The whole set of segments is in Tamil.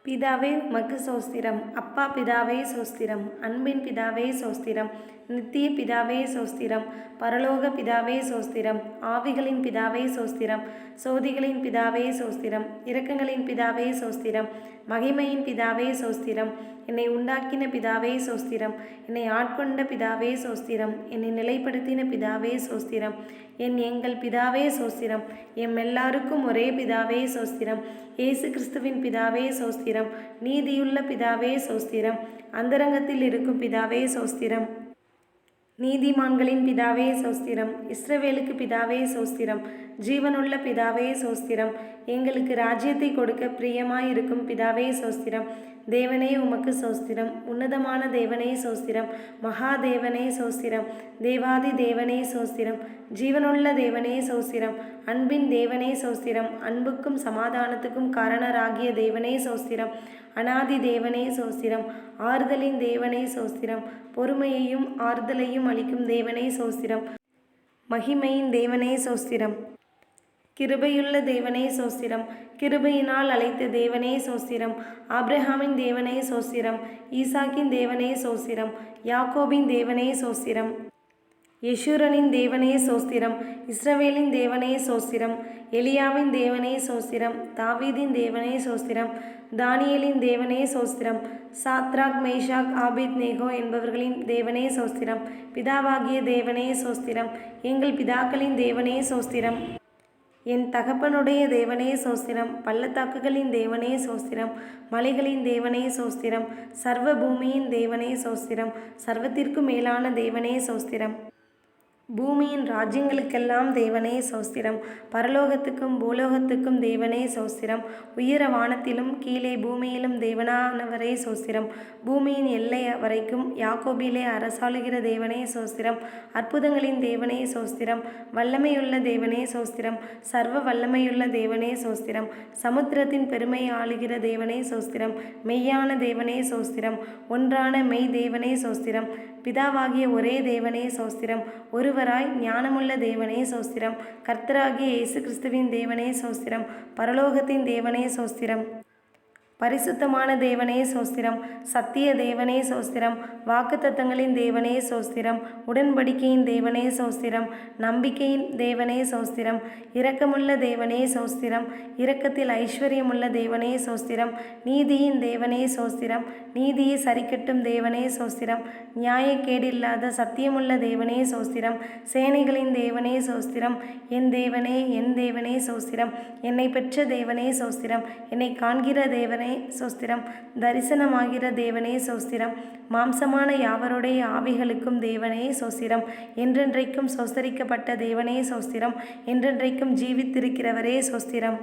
பிதாவே உமக்கு சோஸ்திரம். அப்பா பிதாவே சோஸ்திரம். அன்பின் பிதாவே சோஸ்திரம். நித்திய பிதாவே சோஸ்திரம். பரலோக பிதாவே சோஸ்திரம். ஆவிகளின் பிதாவே சோஸ்திரம். சோதிகளின் பிதாவே சோஸ்திரம். இரக்கங்களின் பிதாவே சோஸ்திரம். மகிமையின் பிதாவே சோஸ்திரம். என்னை உண்டாக்கின பிதாவே சோஸ்திரம். என்னை ஆட்கொண்ட பிதாவே சோஸ்திரம். என்னை நிலைப்படுத்தின பிதாவே சோஸ்திரம். எங்கள் பிதாவே சோஸ்திரம். எல்லாருக்கும் ஒரே பிதாவே சோஸ்திரம். இயேசு கிறிஸ்துவின் பிதாவே சோஸ்திரம். நீதியுள்ள பிதாவே சோஸ்திரம். அந்தரங்கத்தில் இருக்கும் பிதாவே சோஸ்திரம். நீதிமான்களின் பிதாவே சோஸ்திரம். இஸ்ரவேலுக்கு பிதாவே சோஸ்திரம். ஜீவனுள்ள பிதாவே சோஸ்திரம். எங்களுக்கு ராஜ்யத்தை கொடுக்க பிரியமாயிருக்கும் பிதாவே சோஸ்திரம். தேவனே உமக்கு சோஸ்திரம். உன்னதமான தேவனே சோஸ்திரம். மகாதேவனே சோஸ்திரம். தேவாதி தேவனே சோஸ்திரம். ஜீவனுள்ள தேவனே சோஸ்திரம். அன்பின் தேவனே சோஸ்திரம். அன்புக்கும் சமாதானத்துக்கும் காரணராகிய தேவனே சோஸ்திரம். அநாதி தேவனே சோஸ்திரம். ஆறுதலின் தேவனே சோஸ்திரம். பொறுமையையும் ஆறுதலையும் அளிக்கும் தேவனே சோஸ்திரம். மகிமையின் தேவனே சோஸ்திரம். கிருபையுள்ள தேவனே சோஸ்திரம். கிருபையினால் அழைத்த தேவனே சோஸ்திரம். ஆபிரகாமின் தேவனே சோஸ்திரம். ஈசாக்கின் தேவனே சோஸ்திரம். யாக்கோபின் தேவனே சோஸ்திரம். யெஷூரனின் தேவனே சோஸ்திரம். இஸ்ரவேலின் தேவனே சோஸ்திரம். எலியாவின் தேவனே சோஸ்திரம். தாவீதின் தேவனே சோஸ்திரம். தானியேலின் தேவனே சோஸ்திரம். சாத்ராக் மேஷாக் ஆபேத்நேகோ என்பவர்களின் தேவனே சோஸ்திரம். பிதாவாகிய தேவனே சோஸ்திரம். எங்கள் பிதாக்களின் தேவனே சோஸ்திரம். என் தகப்பனுடைய தேவனே சோஸ்திரம். பள்ளத்தாக்குகளின் தேவனே சோஸ்திரம். மலைகளின் தேவனே சோஸ்திரம். சர்வ பூமியின் தேவனே சோஸ்திரம். சர்வத்திற்கும் மேலான தேவனே சோஸ்திரம். பூமியின் ராஜ்யங்களுக்கெல்லாம் தேவனே சோஸ்திரம். பரலோகத்துக்கும் பூலோகத்துக்கும் தேவனே சோஸ்திரம். உயர வானத்திலும் கீழே பூமியிலும் தேவனானவரே சோஸ்திரம். பூமியின் எல்லை வரைக்கும் யாக்கோபிலே அரசாளுகிற தேவனே சோஸ்திரம். அற்புதங்களின் தேவனே சோஸ்திரம். வல்லமையுள்ள தேவனே சோஸ்திரம். சர்வ வல்லமையுள்ள தேவனே சோஸ்திரம். சமுத்திரத்தின் பெருமை ஆளுகிற தேவனே சோஸ்திரம். மெய்யான தேவனே சோஸ்திரம். ஒன்றான மெய் தேவனே சோஸ்திரம். பிதாவாகிய ஒரே தேவனே சோஸ்திரம். ஒருவராய் ஞானமுள்ள தேவனே சோஸ்திரம். கர்த்தராகிய இயேசு கிறிஸ்துவின் தேவனே சோஸ்திரம். பரலோகத்தின் தேவனே சோஸ்திரம். பரிசுத்தமான தேவனே சோஸ்திரம். சத்திய தேவனே சோஸ்திரம். வாக்குத்தத்தங்களின் தேவனே சோஸ்திரம். உடன்படிக்கையின் தேவனே சோஸ்திரம். நம்பிக்கையின் தேவனே சோஸ்திரம். இரக்கமுள்ள தேவனே சோஸ்திரம். இரக்கத்தில் ஐஸ்வர்யமுள்ள தேவனே சோஸ்திரம். நீதியின் தேவனே சோஸ்திரம். நீதியை சரிக்கட்டும் தேவனே சோஸ்திரம். நியாயக்கேடில்லாத சத்தியமுள்ள தேவனே சோஸ்திரம். சேனைகளின் தேவனே சோஸ்திரம். என் தேவனே சோஸ்திரம். என்னை பெற்ற தேவனே சோஸ்திரம். என்னை காண்கிற தேவனே சோஸ்திரம். தரிசனமாகிற தேவனே சோஸ்திரம். மாம்சமான யாவருடைய ஆவிகளுக்கும் தேவனே சோஸ்திரம். என்றென்றைக்கும் சோஸ்தரிக்கப்பட்ட தேவனே சோஸ்திரம். என்றென்றைக்கும் ஜீவித்திருக்கிறவரே சோஸ்திரம்.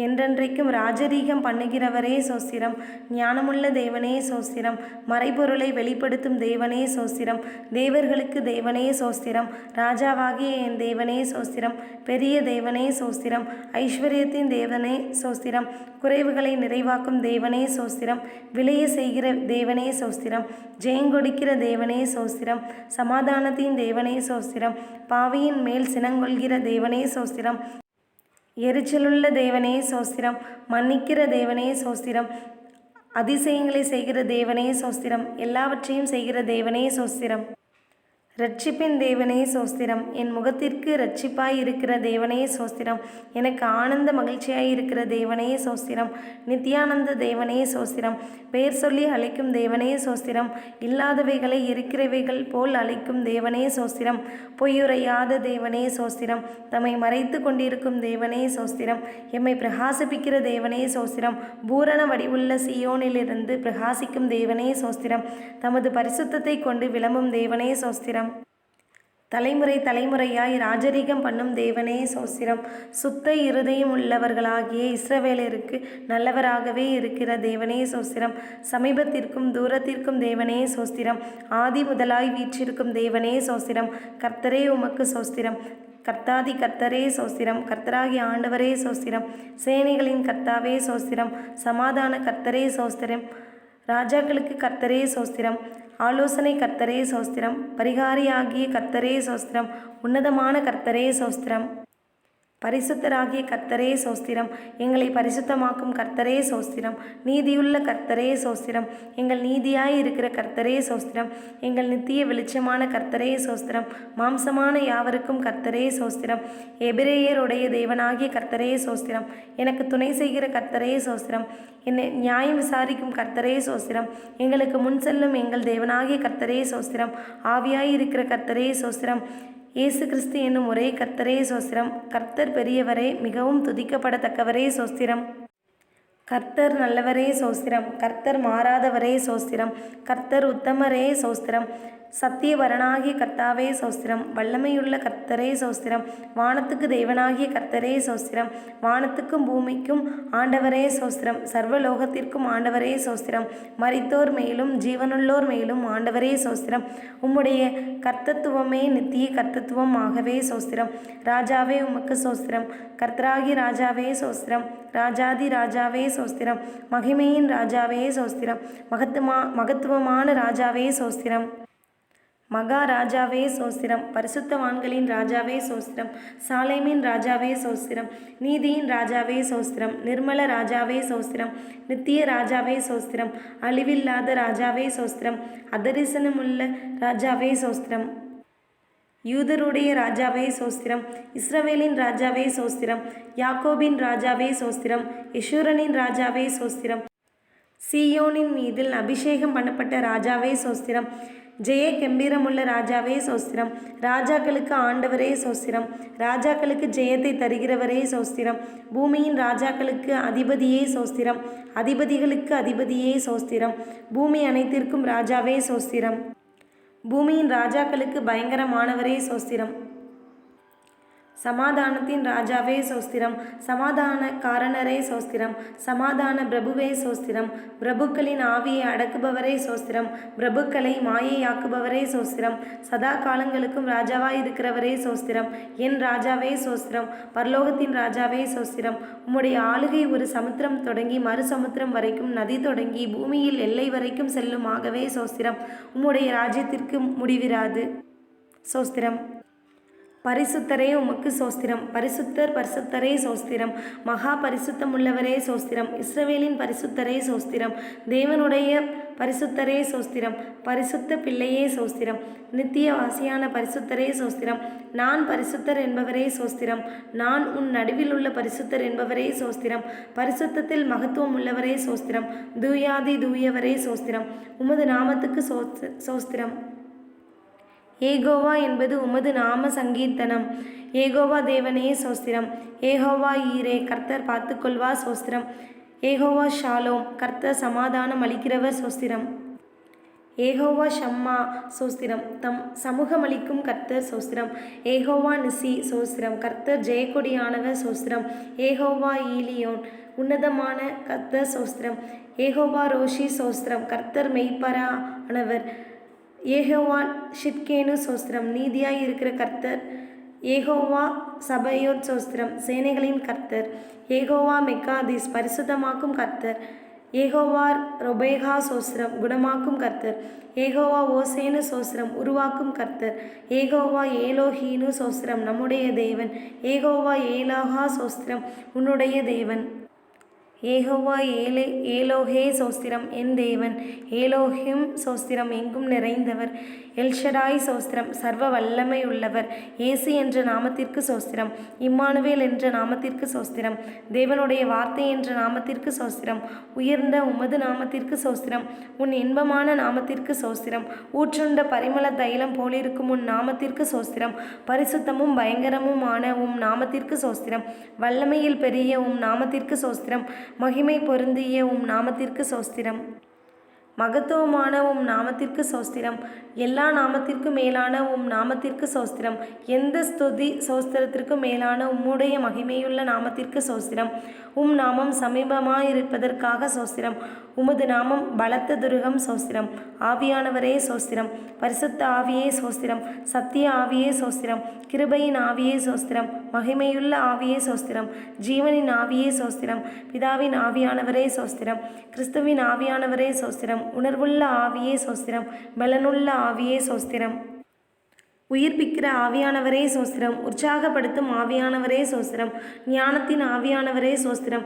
என்றென்றைக்கும் ராஜரீகம் பண்ணுகிறவரே சோஸ்திரம். ஞானமுள்ள தேவனே சோஸ்திரம். மறைபொருளை வெளிப்படுத்தும் தேவனே சோஸ்திரம். தேவர்களுக்கு தேவனே சோஸ்திரம். ராஜாவாகிய என் தேவனே சோஸ்திரம். பெரிய தேவனே சோஸ்திரம். ஐஸ்வர்யத்தின் தேவனே சோஸ்திரம். குறைவுகளை நிறைவாக்கும் தேவனே சோஸ்திரம். விளைய செய்கிற தேவனே சோஸ்திரம். ஜெயங்கொடுக்கிற தேவனே சோஸ்திரம். சமாதானத்தின் தேவனே சோஸ்திரம். பாவியின் மேல் சினங்கொள்கிற தேவனே சோஸ்திரம். எரிச்சலுள்ள தேவனே சோஸ்திரம். மன்னிக்கிற தேவனே சோஸ்திரம். அதிசயங்களை செய்கிற தேவனே சோஸ்திரம். எல்லாவற்றையும் செய்கிற தேவனே சோஸ்திரம். இரட்சிப்பின் தேவனே சோஸ்திரம். என் முகத்திற்கு இரட்சிப்பாய் இருக்கிற தேவனே சோஸ்திரம். எனக்கு ஆனந்த மகிழ்ச்சியாய் இருக்கிற தேவனே சோஸ்திரம். நித்யானந்த தேவனே சோஸ்திரம். பெயர் சொல்லி அழைக்கும் தேவனே சோஸ்திரம். இல்லாதவைகளை இருக்கிறவைகள் போல் அழைக்கும் தேவனே சோஸ்திரம். பொய்யுரையாத தேவனே சோஸ்திரம். தம்மை மறைத்து கொண்டிருக்கும் தேவனே சோஸ்திரம். எம்மை பிரகாசிப்பிக்கிற தேவனே சோஸ்திரம். பூரண வடிவுள்ள சியோனிலிருந்து பிரகாசிக்கும் தேவனே சோஸ்திரம். தமது பரிசுத்தத்தை கொண்டு விளம்பும் தேவனே சோஸ்திரம். தலைமுறை தலைமுறையாய் ராஜரீகம் பண்ணும் தேவனே சோஸ்திரம். சுத்த இருதயம் உள்ளவர்களாகிய இஸ்ரவேலருக்கு நல்லவராகவே இருக்கிற தேவனே சோஸ்திரம். சமீபத்திற்கும் தூரத்திற்கும் தேவனே சோஸ்திரம். ஆதி முதலாய் வீற்றிருக்கும் தேவனே சோஸ்திரம். கர்த்தரே உமக்கு சோஸ்திரம். கர்த்தாதி கர்த்தரே சோஸ்திரம். கர்த்தராகிய ஆண்டவரே சோஸ்திரம். சேனைகளின் கர்த்தாவே சோஸ்திரம். சமாதான கர்த்தரே சோஸ்திரம். ராஜாக்களுக்கு கர்த்தரே சோஸ்திரம். ஆலோசனை கர்த்தரே சோஸ்திரம். பரிகாரியாகிய கர்த்தரே சோஸ்திரம். உன்னதமான கர்த்தரே சோஸ்திரம். பரிசுத்தராகிய கர்த்தரே சோஸ்திரம். எங்களை பரிசுத்தமாக்கும் கர்த்தரே சோஸ்திரம். நீதியுள்ள கர்த்தரே சோஸ்திரம். எங்கள் நீதியாய் இருக்கிற கர்த்தரே சோஸ்திரம். எங்கள் நித்திய வெளிச்சமான கர்த்தரே சோஸ்திரம். மாம்சமான யாவருக்கும் கர்த்தரே சோஸ்திரம். எபிரேயருடைய தேவனாகிய கர்த்தரே சோஸ்திரம். எனக்கு துணை செய்கிற கர்த்தரே சோஸ்திரம். என்னை நியாயம் விசாரிக்கும் கர்த்தரே சோஸ்திரம். எங்களுக்கு முன் செல்லும் எங்கள் தேவனாகிய கர்த்தரே சோஸ்திரம். ஆவியாய் இருக்கிற கர்த்தரே சோஸ்திரம். இயேசு கிறிஸ்து என்னும் ஒரே கர்த்தரே சோஸ்திரம். கர்த்தர் பெரியவரே, மிகவும் துதிக்கப்படத்தக்கவரே சோஸ்திரம். கர்த்தர் நல்லவரே சோஸ்திரம். கர்த்தர் மாறாதவரே சோஸ்திரம். கர்த்தர் உத்தமரே சோஸ்திரம். சத்தியவரனாகிய கர்த்தாவே சோஸ்திரம். வல்லமையுள்ள கர்த்தரே சோஸ்திரம். வானத்துக்கு தேவனாகிய கர்த்தரே சோஸ்திரம். வானத்துக்கும் பூமிக்கும் ஆண்டவரே சோஸ்திரம். சர்வலோகத்திற்கும் ஆண்டவரே சோஸ்திரம். மரித்தோர் மேலும் ஜீவனுள்ளோர் மேலும் ஆண்டவரே சோஸ்திரம். உம்முடைய கர்த்தத்துவமே நித்திய கர்த்தத்துவம் ஆகவே சோஸ்திரம். ராஜாவே உமக்கு சோஸ்திரம். கர்த்தராகி ராஜாவே சோஸ்திரம். ராஜாதி ராஜாவே சோஸ்திரம். மகிமையின் ராஜாவே சோஸ்திரம். மகத்துவமான ராஜாவே சோஸ்திரம். மகாராஜாவே சோஸ்திரம். பரிசுத்தவான்களின் ராஜாவே சோஸ்திரம். சாலேமின் ராஜாவே சோஸ்திரம். நீதியின் ராஜாவே சோஸ்திரம். நிர்மல ராஜாவே சோஸ்திரம். நித்திய ராஜாவே சோஸ்திரம். அழிவில்லாத ராஜாவே சோஸ்திரம். அதரிசனமுள்ள ராஜாவே சோஸ்திரம். யூதருடைய ராஜாவே சோஸ்திரம். இஸ்ரவேலின் ராஜாவே சோஸ்திரம். யாக்கோபின் ராஜாவே சோஸ்திரம். யெஷூரனின் ராஜாவே சோஸ்திரம். சீயோனின் மீதில் அபிஷேகம் பண்ணப்பட்ட ராஜாவே சோஸ்திரம். ஜெய கம்பீரமுள்ள ராஜாவே சோஸ்திரம். ராஜாக்களுக்கு ஆண்டவரே சோஸ்திரம். ராஜாக்களுக்கு ஜெயத்தை தருகிறவரே சோஸ்திரம். பூமியின் ராஜாக்களுக்கு அதிபதியே சோஸ்திரம். அதிபதிகளுக்கு அதிபதியே சோஸ்திரம். பூமி அனைத்திற்கும் ராஜாவே சோஸ்திரம். பூமியின் ராஜாக்களுக்கு பயங்கரமானவரே சோஸ்திரம். சமாதானத்தின் ராஜாவே சோஸ்திரம். சமாதான காரணரே சோஸ்திரம். சமாதான பிரபுவே சோஸ்திரம். பிரபுக்களின் ஆவியை அடக்குபவரே சோஸ்திரம். பிரபுக்களை மாயையாக்குபவரே சோஸ்திரம். சதா காலங்களுக்கும் ராஜாவாய் இருக்கிறவரே சோஸ்திரம். என் ராஜாவே சோஸ்திரம். பரலோகத்தின் ராஜாவே சோஸ்திரம். உம்முடைய ஆளுகை ஒரு சமுத்திரம் தொடங்கி மறு சமுத்திரம் வரைக்கும், நதி தொடங்கி பூமியில் எல்லை வரைக்கும் செல்லும் ஆகவே சோஸ்திரம். உம்முடைய ராஜ்யத்திற்கு முடிவிராது சோஸ்திரம். பரிசுத்தரே உமக்கு சோஸ்திரம். பரிசுத்தர் பரிசுத்தரே சோஸ்திரம். மகா பரிசுத்தமுள்ளவரே சோஸ்திரம். இஸ்ரவேலின் பரிசுத்தரே சோஸ்திரம். தேவனுடைய பரிசுத்தரே சோஸ்திரம். பரிசுத்த பிள்ளையே சோஸ்திரம். நித்திய வாசியான பரிசுத்தரே சோஸ்திரம். நான் பரிசுத்தர் என்பவரே சோஸ்திரம். நான் உன் நடுவில் உள்ள பரிசுத்தர் என்பவரே சோஸ்திரம். பரிசுத்தத்தில் மகத்துவம் உள்ளவரே சோஸ்திரம். தூயாதி தூயவரே சோஸ்திரம். உமது நாமத்துக்கு சோஸ்திரம். ஏகோவா என்பது உமது நாம சங்கீர்த்தனம். ஏகோவா தேவனே சோஸ்திரம். ஏகோவா ஈரே, கர்த்தர் பார்த்துக்கொள்வா சோஸ்திரம். ஏகோவா ஷாலோம், கர்த்தர் சமாதானம் அளிக்கிறவர் சோஸ்திரம். ஏகோவா ஷம்மா சோஸ்திரம். தம் சமூகமளிக்கும் கர்த்தர் சோஸ்திரம். ஏகோவா நிசி சோஸ்திரம். கர்த்தர் ஜெயக்கொடியானவர் சோஸ்திரம். ஏகோவா ஈலியோன், உன்னதமான கர்த்தர் சோஸ்திரம். ஏகோவா ரோஷி சோஸ்திரம். கர்த்தர் மெய்ப்பரானவர். ஏகோவா ஷிட்கேனு சோஸ்திரம். நீதியாய் இருக்கிற கர்த்தர். ஏகோவா சபையோத் சோஸ்திரம். சேனைகளின் கர்த்தர். ஏகோவா மெக்காதிஸ், பரிசுத்தமாக்கும் கர்த்தர். ஏகோவா ரொபேகா சோஸ்திரம். குணமாக்கும் கர்த்தர். ஏகோவா ஓசேனு சோஸ்திரம். உருவாக்கும் கர்த்தர். ஏகோவா ஏலோஹீனு சோஸ்திரம். நம்முடைய தேவன். ஏகோவா ஏலோஹா சோஸ்திரம். உன்னுடைய தேவன். ஏகோவா ஏலோஹே சோஸ்திரம். என் தேவன். ஏலோஹிம் சோஸ்திரம். எங்கும் நிறைந்தவர். எல்ஷடாய் சோஸ்திரம். சர்வ வல்லமை உள்ளவர். இயேசு என்ற நாமத்திற்கு சோஸ்திரம். இம்மானுவேல் என்ற நாமத்திற்கு சோஸ்திரம். தேவனுடைய வார்த்தை என்ற நாமத்திற்கு சோஸ்திரம். உயர்ந்த உமது நாமத்திற்கு சோஸ்திரம். உன் இன்பமான நாமத்திற்கு சோஸ்திரம். ஊற்றுண்ட பரிமள தைலம் போலிருக்கும் உன் நாமத்திற்கு சோஸ்திரம். பரிசுத்தமும் பயங்கரமுமான உம் நாமத்திற்கு சோஸ்திரம். வல்லமையில் பெரிய உம் நாமத்திற்கு சோஸ்திரம். மகிமை பொருந்திய உம் நாமத்திற்கு சோஸ்திரம். மகத்துவமான உம் நாமத்திற்கு சோஸ்திரம். எல்லா நாமத்திற்கும் மேலான உம் நாமத்திற்கு சோஸ்திரம். எந்த ஸ்துதி சோஸ்திரத்திற்கும் மேலான உம்முடைய மகிமையுள்ள நாமத்திற்கு சோஸ்திரம். உம் நாமம் சமீபமாயிருப்பதற்காக சோஸ்திரம். உமது நாமம் பலத்த துருகம் சோஸ்திரம். ஆவியானவரே சோஸ்திரம். பரிசுத்த ஆவியே சோஸ்திரம். சத்திய ஆவியே சோஸ்திரம். கிருபையின் ஆவியே சோஸ்திரம். மகிமையுள்ள ஆவியே சோஸ்திரம். ஜீவனின் ஆவியே சோஸ்திரம். பிதாவின் ஆவியானவரே சோஸ்திரம். கிறிஸ்துவின் ஆவியானவரே சோஸ்திரம். உணர்வுள்ள ஆவியே சோஸ்திரம். பலனுள்ள ஆவியே சோஸ்திரம். உயிர்ப்பிக்கிற ஆவியானவரே சோஸ்திரம். உற்சாகப்படுத்தும் ஆவியானவரே சோஸ்திரம். ஞானத்தின் ஆவியானவரே சோஸ்திரம்.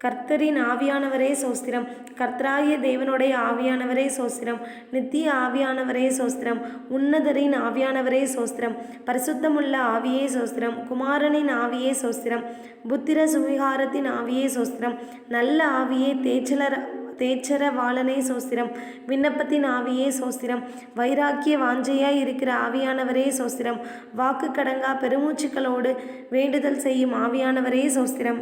கர்த்தரின் ஆவியானவரே சோஸ்திரம். கர்த்தராகிய தேவனுடைய ஆவியானவரே சோஸ்திரம். நித்திய ஆவியானவரே சோஸ்திரம். உன்னதரின் ஆவியானவரே சோஸ்திரம். பரிசுத்தமுள்ள ஆவியே சோஸ்திரம். குமாரனின் ஆவியே சோஸ்திரம். புத்திர சுவிகாரத்தின் ஆவியே சோஸ்திரம். நல்ல ஆவியே தேச்சரவாளனே சோஸ்திரம். விண்ணப்பத்தின் ஆவியே சோஸ்திரம். வைராக்கிய வாஞ்சையாய் இருக்கிற ஆவியானவரே சோஸ்திரம். வாக்கு கடங்கா பெருமூச்சுக்களோடு வேண்டுதல் செய்யும் ஆவியானவரே சோஸ்திரம்.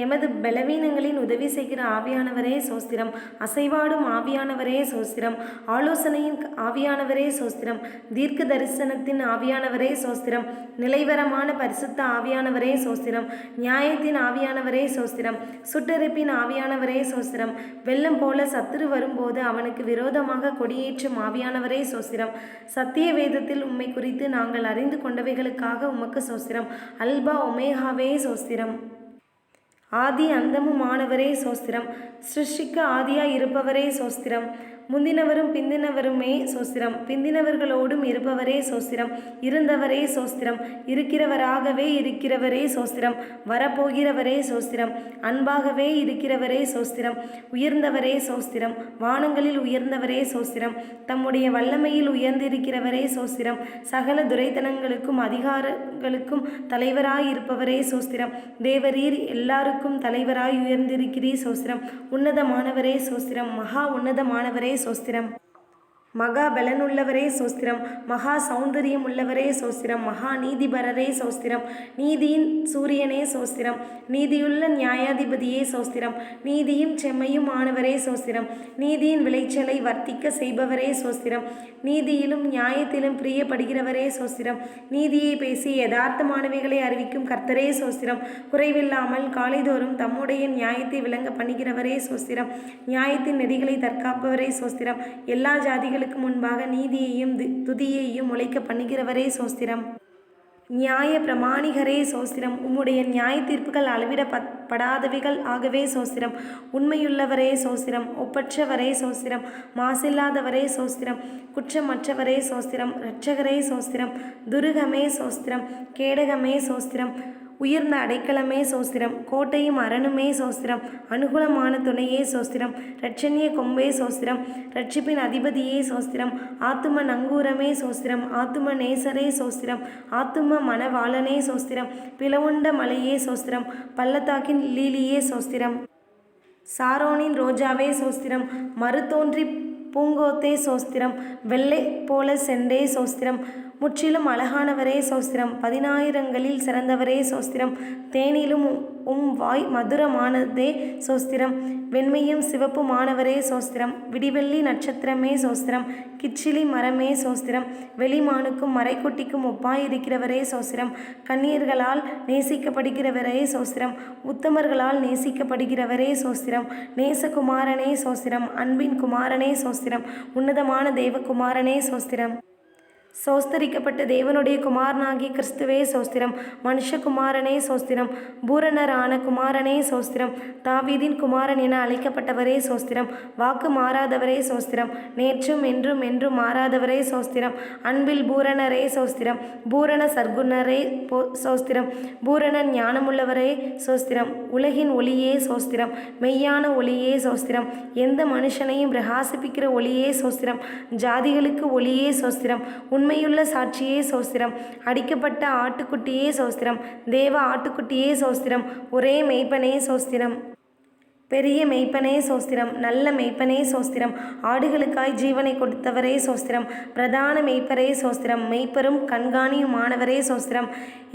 எமது பலவீனங்களின் உதவி செய்கிற ஆவியானவரே சோஸ்திரம். அசைவாடும் ஆவியானவரே சோஸ்திரம். ஆலோசனையின் ஆவியானவரே சோஸ்திரம். தீர்க்க தரிசனத்தின் ஆவியானவரே சோஸ்திரம். நிலைவரமான பரிசுத்த ஆவியானவரே சோஸ்திரம். நியாயத்தின் ஆவியானவரே சோஸ்திரம். சுட்டெரிப்பின் ஆவியானவரே சோஸ்திரம். வெள்ளம் போல சத்துரு வரும்போது அவனுக்கு விரோதமாக கொடியேற்றும் ஆவியானவரே சோஸ்திரம். சத்திய வேதத்தில் உம்மை குறித்து நாங்கள் அறிந்து கொண்டவைகளுக்காக உமக்கு சோஸ்திரம். அல்பா ஒமேகாவே சோஸ்திரம். ஆதி அந்தமுமானவரே சோஸ்திரம். சிருஷ்டிக்கு ஆதியாய் இருப்பவரே சோஸ்திரம். முந்தினவரும் பிந்தினவருமே சோஸ்திரம். பிந்தினவர்களோடும் இருப்பவரே சோஸ்திரம். இருந்தவரே சோஸ்திரம். இருக்கிறவராகவே இருக்கிறவரே சோஸ்திரம். வரப்போகிறவரே சோஸ்திரம். அன்பாகவே இருக்கிறவரே சோஸ்திரம். உயர்ந்தவரே சோஸ்திரம். வானங்களில் உயர்ந்தவரே சோஸ்திரம். தம்முடைய வல்லமையில் உயர்ந்திருக்கிறவரே சோஸ்திரம். சகல துரைத்தனங்களுக்கும் அதிகாரங்களுக்கும் தலைவராயிருப்பவரே சோஸ்திரம். தேவரீர் எல்லாருக்கும் தலைவராய் உயர்ந்திருக்கிறீர் சோஸ்திரம். உன்னதமானவரே சோஸ்திரம். மகா உன்னதமானவரே சோஸ்திரம். மகா பலனுள்ளவரே சோஸ்திரம். மகா சௌந்தரியம் உள்ளவரே சோஸ்திரம். மகா நீதிபரரே சோஸ்திரம். நீதியின் சூரியனே சோஸ்திரம். நீதியுள்ள நியாயாதிபதியே சோஸ்திரம். நீதியும் செம்மையும் ஆனவரே சோஸ்திரம். நீதியின் விளைச்சலை வர்த்திக்க செய்பவரே சோஸ்திரம். நீதியிலும் நியாயத்திலும் பிரியப்படுகிறவரே சோஸ்திரம். நீதியை பேசி யதார்த்தமானவைகளை அறிவிக்கும் கர்த்தரே சோஸ்திரம். குறைவில்லாமல் காலைதோறும் தம்முடைய நியாயத்தை விளங்க பண்ணுகிறவரே சோஸ்திரம். நியாயத்தின் நெறிகளை தற்காப்பவரே சோஸ்திரம். எல்லா ஜாதிகளுக்கும் முன்பாக நீதியையும் துதியையும் உழைக்க பண்ணுகிறவரே சோஸ்திரம். நியாய பிரமாணிகரே சோஸ்திரம். உம்முடைய நியாய தீர்ப்புகள் அளவிடப்படாதவைகள் ஆகவே சோஸ்திரம். உண்மையுள்ளவரே சோஸ்திரம். ஒப்பற்றவரே சோஸ்திரம். மாசில்லாதவரே சோஸ்திரம். குற்றமற்றவரே சோஸ்திரம். இரட்சகரே சோஸ்திரம். துருகமே சோஸ்திரம். கேடகமே சோஸ்திரம். உயர்ந்த அடைக்கலமே சோஸ்திரம். கோட்டையும் அரணுமே சோஸ்திரம். அனுகூலமான துணையே சோஸ்திரம். இரட்சணிய கொம்பே சோஸ்திரம். இரட்சிப்பின் அதிபதியே சோஸ்திரம். ஆத்தும நங்கூரமே சோஸ்திரம். ஆத்தும நேசரே சோஸ்திரம். ஆத்தும மணவாளனே சோஸ்திரம். பிளவுண்ட மலையே சோஸ்திரம். பள்ளத்தாக்கின் லீலியே சோஸ்திரம். சாரோனின் ரோஜாவே சோஸ்திரம். மறுதோன்றி பூங்கோத்தே சோஸ்திரம். வெள்ளை போல செண்டே சோஸ்திரம். முற்றிலும் அழகானவரே சோஸ்திரம். 10,000ங்களில் சிறந்தவரே சோஸ்திரம். தேனிலும் வாய் மதுரமானதே சோஸ்திரம். வெண்மையும் சிவப்புமானவரே சோஸ்திரம். விடிவெள்ளி நட்சத்திரமே சோஸ்திரம். கிச்சிலி மரமே சோஸ்திரம். வெளிமானுக்கும் மறைக்குட்டிக்கும் ஒப்பாயிருக்கிறவரே சோஸ்திரம். கன்னியர்களால் நேசிக்கப்படுகிறவரே சோஸ்திரம். உத்தமர்களால் நேசிக்கப்படுகிறவரே சோஸ்திரம். நேசகுமாரனே சோஸ்திரம். அன்பின் குமாரனே சோஸ்திரம். உன்னதமான தேவகுமாரனே சோஸ்திரம். சோஸ்தரிக்கப்பட்ட தேவனுடைய குமாரனாகிய கிறிஸ்துவே சோஸ்திரம். மனுஷகுமாரனே சோஸ்திரம். பூரணரான குமாரனே சோஸ்திரம். தாவீதின் குமாரன் என அழைக்கப்பட்டவரே சோஸ்திரம். வாக்கு மாறாதவரே சோஸ்திரம். நேற்றும் என்றும் என்றும் மாறாதவரே சோஸ்திரம். அன்பில் பூரணரே சோஸ்திரம். பூரண சர்க்குணரே சோஸ்திரம். பூரண ஞானமுள்ளவரே சோஸ்திரம். உலகின் ஒளியே சோஸ்திரம். மெய்யான ஒளியே சோஸ்திரம். எந்த மனுஷனையும் பிரகாசிப்பிக்கிற ஒளியே சோஸ்திரம். ஜாதிகளுக்கு ஒளியே சோஸ்திரம். உண்மையுள்ள சாட்சியே சோஸ்திரம். அடிக்கப்பட்ட ஆட்டுக்குட்டியே சோஸ்திரம். தேவ ஆட்டுக்குட்டியே சோஸ்திரம். ஒரே மெய்ப்பனே சோஸ்திரம். பெரிய மெய்ப்பனே சோஸ்திரம். நல்ல மெய்ப்பனே சோஸ்திரம். ஆடுகளுக்காய் ஜீவனை கொடுத்தவரே சோஸ்திரம். பிரதான மெய்ப்பரே சோஸ்திரம். மெய்ப்பரும் கண்காணியுமானவரே சோஸ்திரம்.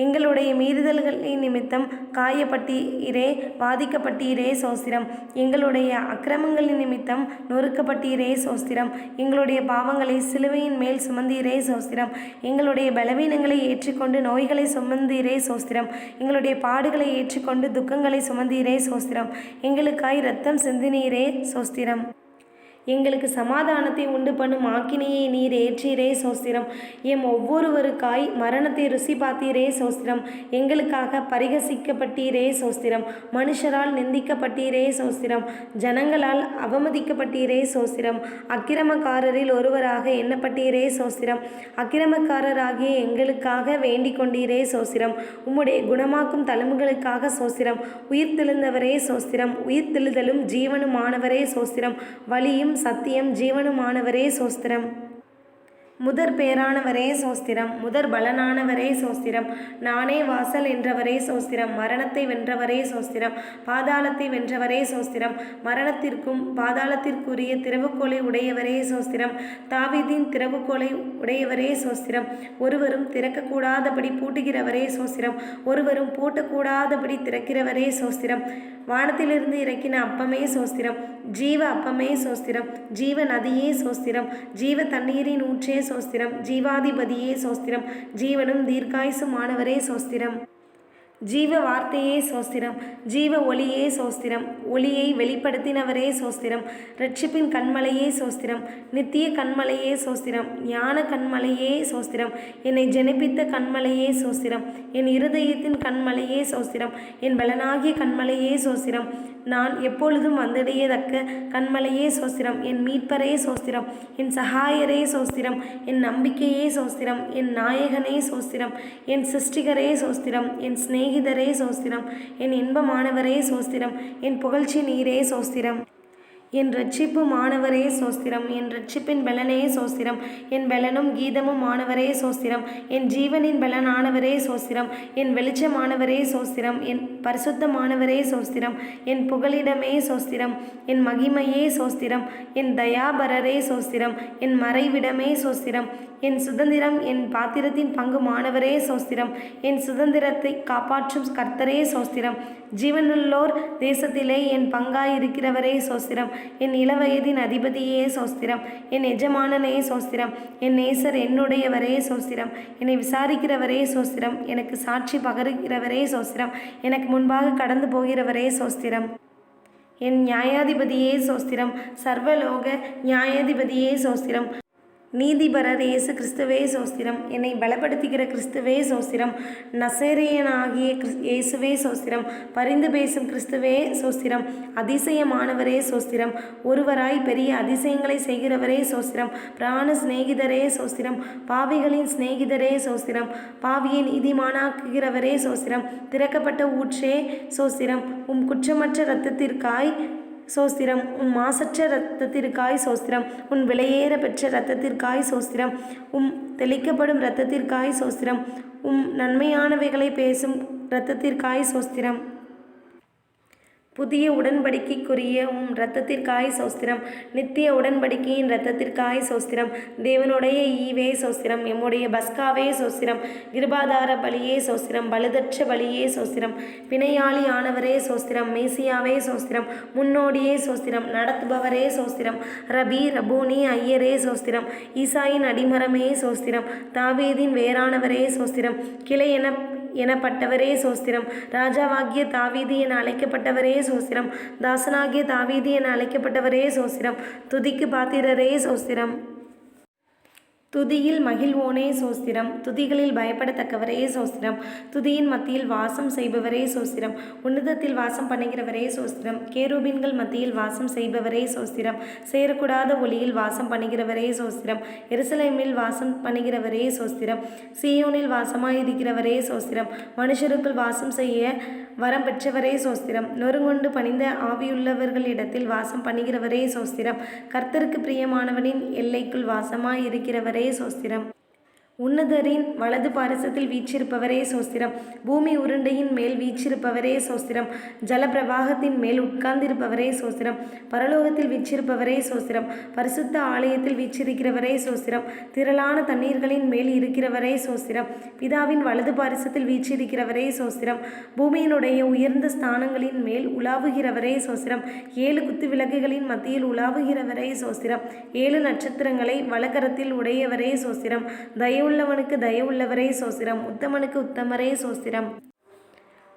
எங்களுடைய மீறுதல்களின் நிமித்தம் காயப்பட்டீரே, பாதிக்கப்பட்டீரே சோஸ்திரம். எங்களுடைய அக்கிரமங்களின் நிமித்தம் நொறுக்கப்பட்டீரே சோஸ்திரம். எங்களுடைய பாவங்களை சிலுவையின் மேல் சுமந்தீரே சோஸ்திரம். எங்களுடைய பலவீனங்களை ஏற்றுக்கொண்டு நோய்களை சுமந்தீரே சோஸ்திரம். எங்களுடைய பாடுகளை ஏற்றுக்கொண்டு துக்கங்களை சுமந்தீரே சோஸ்திரம். எங்களுக்காய் இரத்தம் சிந்தினீரே சோஸ்திரம். எங்களுக்கு சமாதானத்தை உண்டு பண்ணும் ஆக்கினையை நீர் ஏற்றீரே சோஸ்திரம். எம் ஒவ்வொருவருக்காய் மரணத்தை ருசி பார்த்தீரே சோஸ்திரம். எங்களுக்காக பரிகசிக்கப்பட்டீரே சோஸ்திரம். மனுஷரால் நிந்திக்கப்பட்டீரே சோஸ்திரம். ஜனங்களால் அவமதிக்கப்பட்டீரே சோஸ்திரம். அக்கிரமக்காரரில் ஒருவராக எண்ணப்பட்டீரே சோஸ்திரம். அக்கிரமக்காரராகிய எங்களுக்காக வேண்டிக் கொண்டீரே சோஸ்திரம். உம்முடைய குணமாக்கும் தழும்புகளுக்காக சோஸ்திரம். உயிர்த்தெழுந்தவரே சோஸ்திரம். உயிர்த்தெழுதலும் ஜீவனுமானவரே சோஸ்திரம். வழியும் சத்தியம் ஜீவனுமானவரே சோஸ்திரம். முதற் பேரானவரே சோஸ்திரம். முதற் பலனானவரே சோஸ்திரம். நானே வாசல் என்றவரே சோஸ்திரம். மரணத்தை வென்றவரே சோஸ்திரம். பாதாளத்தை வென்றவரே சோஸ்திரம். மரணத்திற்கும் பாதாளத்திற்குரிய திறவுகோலை உடையவரே சோஸ்திரம். தாவீதின் திறவுகோலை உடையவரே சோஸ்திரம். ஒருவரும் திறக்கக்கூடாதபடி பூட்டுகிறவரே சோஸ்திரம். ஒருவரும் பூட்டக்கூடாதபடி திறக்கிறவரே சோஸ்திரம். வானத்திலிருந்து இறக்கின அப்பமே சோஸ்திரம். ஜீவ அப்பமே சோஸ்திரம். ஜீவ நதியே சோஸ்திரம். ஜீவ தண்ணீரின் ஊற்றே சோஸ்திரம். ஜீவாதிபதியே சோஸ்திரம். ஜீவனும் தீர்க்காயுசுமானவரே சோஸ்திரம். ஜீவ வார்த்தையே சோஸ்திரம். ஜீவ ஒளியே சோஸ்திரம். ஒளியை வெளிப்படுத்தினவரே சோஸ்திரம். இரட்சிப்பின் கண்மலையே சோஸ்திரம். நித்திய கண்மலையே சோஸ்திரம். ஞான கண்மலையே சோஸ்திரம். என்னை ஜனிப்பித்த கண்மலையே சோஸ்திரம். என் இருதயத்தின் கண்மலையே சோஸ்திரம். என் பலனாகிய கண்மலையே சோஸ்திரம். நான் எப்பொழுதும் வந்தடையத்தக்க கண்மலையே சோஸ்திரம். என் மீட்பரே சோஸ்திரம். என் சகாயரே சோஸ்திரம். என் நம்பிக்கையே சோஸ்திரம். என் நாயகனே சோஸ்திரம். என் சிருஷ்டிகரே சோஸ்திரம். என் சிநேகிதரே சோஸ்திரம். என் இன்பமானவரே சோஸ்திரம். என் புகழ்ச்சி நீரே சோஸ்திரம். என் இரட்சிப்பு மாணவரே சோஸ்திரம். என் இரட்சிப்பின் பலனே சோஸ்திரம். என் பலனும் கீதமும் மாணவரே சோஸ்திரம். என் ஜீவனின் பலனானவரே சோஸ்திரம். என் வெளிச்சமானவரே சோஸ்திரம். என் பரிசுத்தமானவரே சோஸ்திரம். என் புகலிடமே சோஸ்திரம். என் மகிமையே சோஸ்திரம். என் தயாபரரே சோஸ்திரம். என் மறைவிடமே சோஸ்திரம். என் சுதந்திரம். என் பாத்திரத்தின் பங்கு மாணவரே சோஸ்திரம். என் சுதந்திரத்தை காப்பாற்றும் கர்த்தரே சோஸ்திரம். ஜீவனுள்ளோர் தேசத்திலே என் பங்காயிருக்கிறவரே சோஸ்திரம். என் இளவயதின் அதிபதியே சோஸ்திரம். என் எஜமானனே சோஸ்திரம். என் நேசர் என்னுடையவரே சோஸ்திரம். என்னை விசாரிக்கிறவரே சோஸ்திரம். எனக்கு சாட்சி பகருகிறவரே சோஸ்திரம். எனக்கு முன்பாக கடந்து போகிறவரே சோஸ்திரம். என் நியாயாதிபதியே சோஸ்திரம். சர்வலோக நியாயாதிபதியே சோஸ்திரம். நீதிபரர் இயேசு கிறிஸ்துவே சோஸ்திரம். என்னை பலப்படுத்துகிற கிறிஸ்துவே சோஸ்திரம். நசரேயனாகிய இயேசுவே சோஸ்திரம். பரிந்து பேசும் கிறிஸ்துவே சோஸ்திரம். அதிசயமானவரே சோஸ்திரம். ஒருவராய் பெரிய அதிசயங்களை செய்கிறவரே சோஸ்திரம். பிராண சிநேகிதரே சோஸ்திரம். பாவிகளின் சிநேகிதரே சோஸ்திரம். பாவியை நீதிமானாக்குகிறவரே சோஸ்திரம். திறக்கப்பட்ட ஊற்றே சோஸ்திரம். உம் குற்றமற்ற இரத்தத்திற்காய் சோஸ்திரம். உம் மாசற்ற இரத்தத்திற்காய் சோஸ்திரம். உன் விலையேற பெற்ற இரத்தத்திற்காய் சோஸ்திரம். உம் தெளிக்கப்படும் இரத்தத்திற்காய் சோஸ்திரம். உம் நன்மையானவைகளை பேசும் இரத்தத்திற்காய் சோஸ்திரம். புதிய உடன்படிக்கைக்குரிய உம் இரத்தத்திற்காய் சோஸ்திரம். நித்திய உடன்படிக்கையின் இரத்தத்திற்காய் சோஸ்திரம். தேவனுடைய ஈவே சோஸ்திரம். எம்முடைய பஸ்காவே சோஸ்திரம். கிருபாதார பலியே சோஸ்திரம். பழுதற்ற பலியே சோஸ்திரம். பிணையாளி ஆனவரே சோஸ்திரம். மேசியாவே சோஸ்திரம். முன்னோடியே சோஸ்திரம். நடத்துபவரே சோஸ்திரம். ரபி ரபூனி ஐயரே சோஸ்திரம். ஈசாயின் அடிமரமே சோஸ்திரம். தாவீதின் வேறானவரே சோஸ்திரம். கிளை எனப்பட்டவரே சோஸ்திரம். ராஜாவாகிய தாவீது என அழைக்கப்பட்டவரே சோஸ்திரம். தாசனாகிய தாவீது என அழைக்கப்பட்டவரே சோஸ்திரம். துதிக்கு பாத்திரரே சோஸ்திரம். துதியில் மகிழ்வோனே சோஸ்திரம். துதிகளில் பயப்படத்தக்கவரே சோஸ்திரம். துதியின் மத்தியில் வாசம் செய்பவரே சோஸ்திரம். உன்னதத்தில் வாசம் பண்ணுகிறவரே சோஸ்திரம். கேருபீன்கள் மத்தியில் வாசம் செய்பவரே சோஸ்திரம். சேரக்கூடாத ஒளியில் வாசம் பண்ணுகிறவரே சோஸ்திரம். எருசலேமில் வாசம் பண்ணுகிறவரே சோஸ்திரம். சீயோனில் வாசமாயிருக்கிறவரே சோஸ்திரம். மனுஷருக்குள் வாசம் செய்ய வரம் பெற்றவரே சோஸ்திரம். நொறுங்கொண்டு பணிந்த ஆவியுள்ளவர்களிடத்தில் வாசம் பண்ணுகிறவரே சோஸ்திரம். கர்த்தருக்கு பிரியமானவனின் எல்லைக்குள் வாசமாயிருக்கிறவரே சோஸ்திரம். உன்னதரின் வலது பாரசத்தில் வீற்றிருப்பவரே சோஸ்திரம். பூமி உருண்டையின் மேல் வீற்றிருப்பவரே சோஸ்திரம். ஜலப்பிரவாகத்தின் மேல் உட்கார்ந்திருப்பவரே சோஸ்திரம். பரலோகத்தில் வீற்றிருப்பவரே சோஸ்திரம். பரிசுத்த ஆலயத்தில் வீற்றிருக்கிறவரே சோஸ்திரம். திரளான தண்ணீர்களின் மேல் இருக்கிறவரே சோஸ்திரம். பிதாவின் வலது பாரசத்தில் வீற்றிருக்கிறவரே சோஸ்திரம். பூமியினுடைய உயர்ந்த ஸ்தானங்களின் மேல் உலாவுகிறவரே சோஸ்திரம். 7 குத்து விளக்குகளின் மத்தியில் உலாவுகிறவரே சோஸ்திரம். 7 நட்சத்திரங்களை வலக்கரத்தில் உடையவரே சோஸ்திரம். தயவுள்ளவனுக்கு தயவுள்ளவரே சோஸ்திரம். உத்தமனுக்கு உத்தமரே சோஸ்திரம்.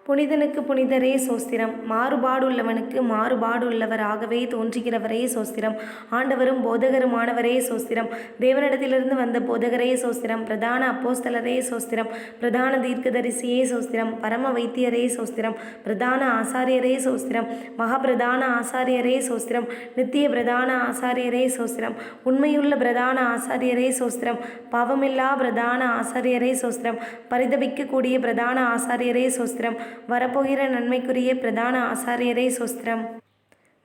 புனிதனுக்கு புனிதரே சோஸ்திரம். மாறுபாடுள்ளவனுக்கு மாறுபாடுள்ளவராகவே தோன்றுகிறவரே சோஸ்திரம். ஆண்டவரும் போதகருமானவரே சோஸ்திரம். தேவனிடத்திலிருந்து வந்த போதகரே சோஸ்திரம். பிரதான அப்போஸ்தலரே சோஸ்திரம். பிரதான தீர்க்கதரிசியே சோஸ்திரம். பரம வைத்தியரே சோஸ்திரம். பிரதான ஆசாரியரே சோஸ்திரம். மகாபிரதான ஆசாரியரே சோஸ்திரம். நித்திய பிரதான ஆசாரியரே சோஸ்திரம். உண்மையுள்ள பிரதான ஆசாரியரே சோஸ்திரம். பாவமில்லா பிரதான ஆசாரியரே சோஸ்திரம். பரிதபிக்கக்கூடிய பிரதான ஆசாரியரே சோஸ்திரம். வரப்போகிற நன்மைக்குரிய பிரதான ஆசாரியரே சோஸ்திரம்.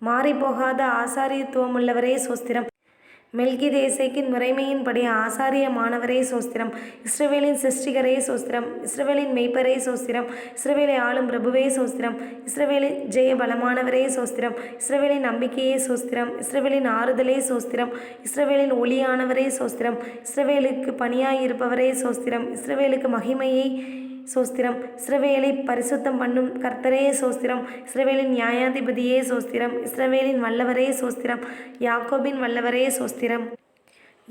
மாறிப்போகாத ஆசாரியத்துவமுள்ளவரே சோஸ்திரம். மெல்கிதேசேக்கின் முறைமையின்படி ஆசாரியமானவரே சோஸ்திரம். இஸ்ரவேலின் சிருஷ்டிகரே சோஸ்திரம். இஸ்ரவேலின் மெய்ப்பரே சோஸ்திரம். இஸ்ரவேலை ஆளும் பிரபுவே சோஸ்திரம். இஸ்ரவேலின் ஜெய பலமானவரே சோஸ்திரம். இஸ்ரவேலின் நம்பிக்கையே சோஸ்திரம். இஸ்ரவேலின் ஆறுதலே சோஸ்திரம். இஸ்ரவேலின் ஒளியானவரே சோஸ்திரம். இஸ்ரவேலுக்கு பணியாயிருப்பவரே சோஸ்திரம். இஸ்ரவேலுக்கு மகிமையை சோஸ்திரம். இஸ்ரவேலை பரிசுத்தம் பண்ணும் கர்த்தரே சோஸ்திரம். இஸ்ரவேலின் நியாயாதிபதியே சோஸ்திரம். இஸ்ரவேலின் வல்லவரே சோஸ்திரம். யாக்கோபின் வல்லவரே சோஸ்திரம்.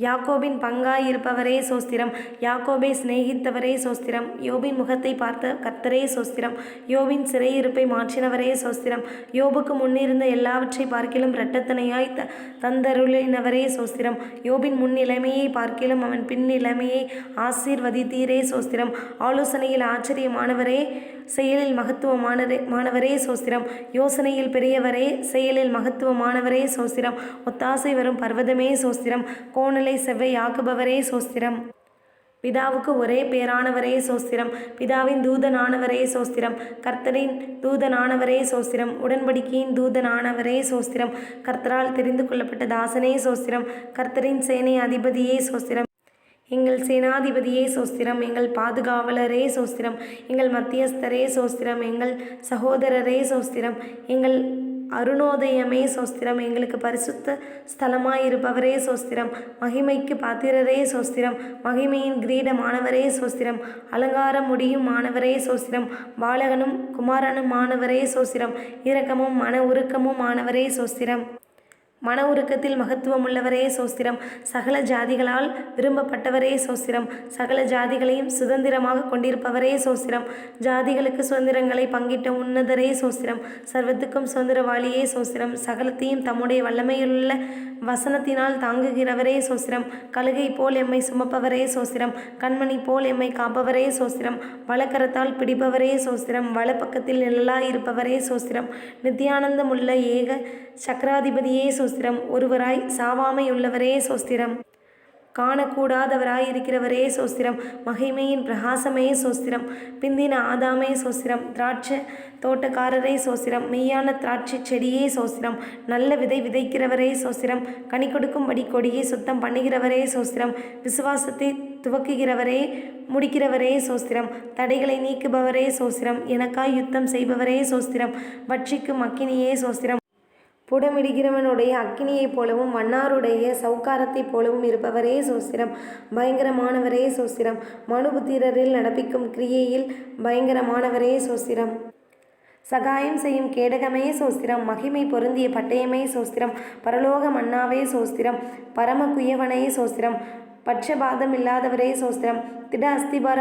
யாக்கோபின் பங்காயிருப்பவரே சோஸ்திரம். யாக்கோபை சிநேகித்தவரே சோஸ்திரம். யோபின் முகத்தை பார்த்த கர்த்தரே சோஸ்திரம். யோபின் சிறையிருப்பை மாற்றினவரே சோஸ்திரம். யோபுக்கு முன்னிருந்த எல்லாவற்றை பார்க்கிலும் இரட்டத்தனையாய் தந்தருளினவரே சோஸ்திரம். யோபின் முன்னிலைமையை பார்க்கிலும் அவன் பின்னிலைமையை ஆசீர்வதித்தீரே சோஸ்திரம். ஆலோசனையில் ஆச்சரியமானவரே, செயலில் மகத்துவமானவரே சோஸ்திரம். யோசனையில் பெரியவரே, செயலில் மகத்துவமானவரே சோஸ்திரம். ஒத்தாசை வரும் பர்வதமே சோஸ்திரம். கோணலை செவ்வையாக்குபவரே சோஸ்திரம். பிதாவுக்கு ஒரே பேரானவரே சோஸ்திரம். பிதாவின் தூதனானவரே சோஸ்திரம். கர்த்தரின் தூதனானவரே சோஸ்திரம். உடன்படிக்கையின் தூதனானவரே சோஸ்திரம். கர்த்தரால் தெரிந்து கொள்ளப்பட்ட தாசனே சோஸ்திரம். கர்த்தரின் சேனை அதிபதியே சோஸ்திரம். எங்கள் சேனாதிபதியே சோஸ்திரம். எங்கள் பாதுகாவலரே சோஸ்திரம். எங்கள் மத்தியஸ்தரே சோஸ்திரம். எங்கள் சகோதரரே சோஸ்திரம். எங்கள் அருணோதயமே சோஸ்திரம். எங்களுக்கு பரிசுத்த ஸ்தலமாயிருப்பவரே சோஸ்திரம். மகிமைக்கு பாத்திரரே சோஸ்திரம். மகிமையின் கிரீடமானவரே சோஸ்திரம். அலங்கார முடியும் மாணவரே சோஸ்திரம். பாலகனும் குமாரனுமானவரே சோஸ்திரம். இரக்கமும் மன உருக்கமும் ஆனவரே சோஸ்திரம். மன உருக்கத்தில் மகத்துவமுள்ளவரே சோஸ்திரம். சகல ஜாதிகளால் விரும்பப்பட்டவரே சோஸ்திரம். சகல ஜாதிகளையும் சுதந்திரமாக கொண்டிருப்பவரே சோஸ்திரம். ஜாதிகளுக்கு சுதந்திரங்களை பங்கிட்ட உன்னதரே சோஸ்திரம். சர்வத்துக்கும் சுதந்திரவாளியே சோஸ்திரம். சகலத்தையும் தம்முடைய வல்லமையுள்ள வசனத்தினால் தாங்குகிறவரே சோஸ்திரம். கழுகை போல் எம்மை சுமப்பவரே சோஸ்திரம். கண்மணி போல் எம்மை காப்பவரே சோஸ்திரம். வலக்கரத்தால் பிடிப்பவரே சோஸ்திரம். வலப்பக்கத்தில் நிழலாயிருப்பவரே சோஸ்திரம். நித்தியானந்தமுள்ள ஏக சக்கராதிபதியே சோஸ்திரம். ஒருவராய் சாவாமையுள்ளவரே சோஸ்திரம். காணக்கூடாதவராயிருக்கிறவரே சோஸ்திரம். மகிமையின் பிரகாசமே சோஸ்திரம். பிந்தின ஆதாமே சோஸ்திரம். திராட்சை தோட்டக்காரரே சோஸ்திரம். மெய்யான திராட்சை செடியே சோஸ்திரம். நல்ல விதை விதைக்கிறவரே சோஸ்திரம். கனி கொடுக்கும்படி கொடியை சுத்தம் பண்ணுகிறவரே சோஸ்திரம். விசுவாசத்தை துவக்குகிறவரே முடிக்கிறவரே சோஸ்திரம். தடைகளை நீக்குபவரே சோஸ்திரம். எனக்காய் யுத்தம் செய்பவரே சோஸ்திரம். பட்சிக்கும் அக்கினியே சோஸ்திரம். புடமிடுகிறவனுடைய அக்கினியைப் போலவும் வண்ணாருடைய சவுக்காரத்தைப் போலவும் இருப்பவரே சோஸ்திரம். பயங்கரமானவரே சோஸ்திரம். மனுபுத்திரரில் நடப்பிக்கும் கிரியையில் பயங்கரமானவரே சோஸ்திரம். சகாயம் செய்யும் கேடகமே சோஸ்திரம். மகிமை பொருந்திய பட்டயமே சோஸ்திரம். பரலோக மன்னாவே சோஸ்திரம். பரம குயவனே சோஸ்திரம். பட்சபாதம் இல்லாதவரே சோஸ்திரம். திட அஸ்திபார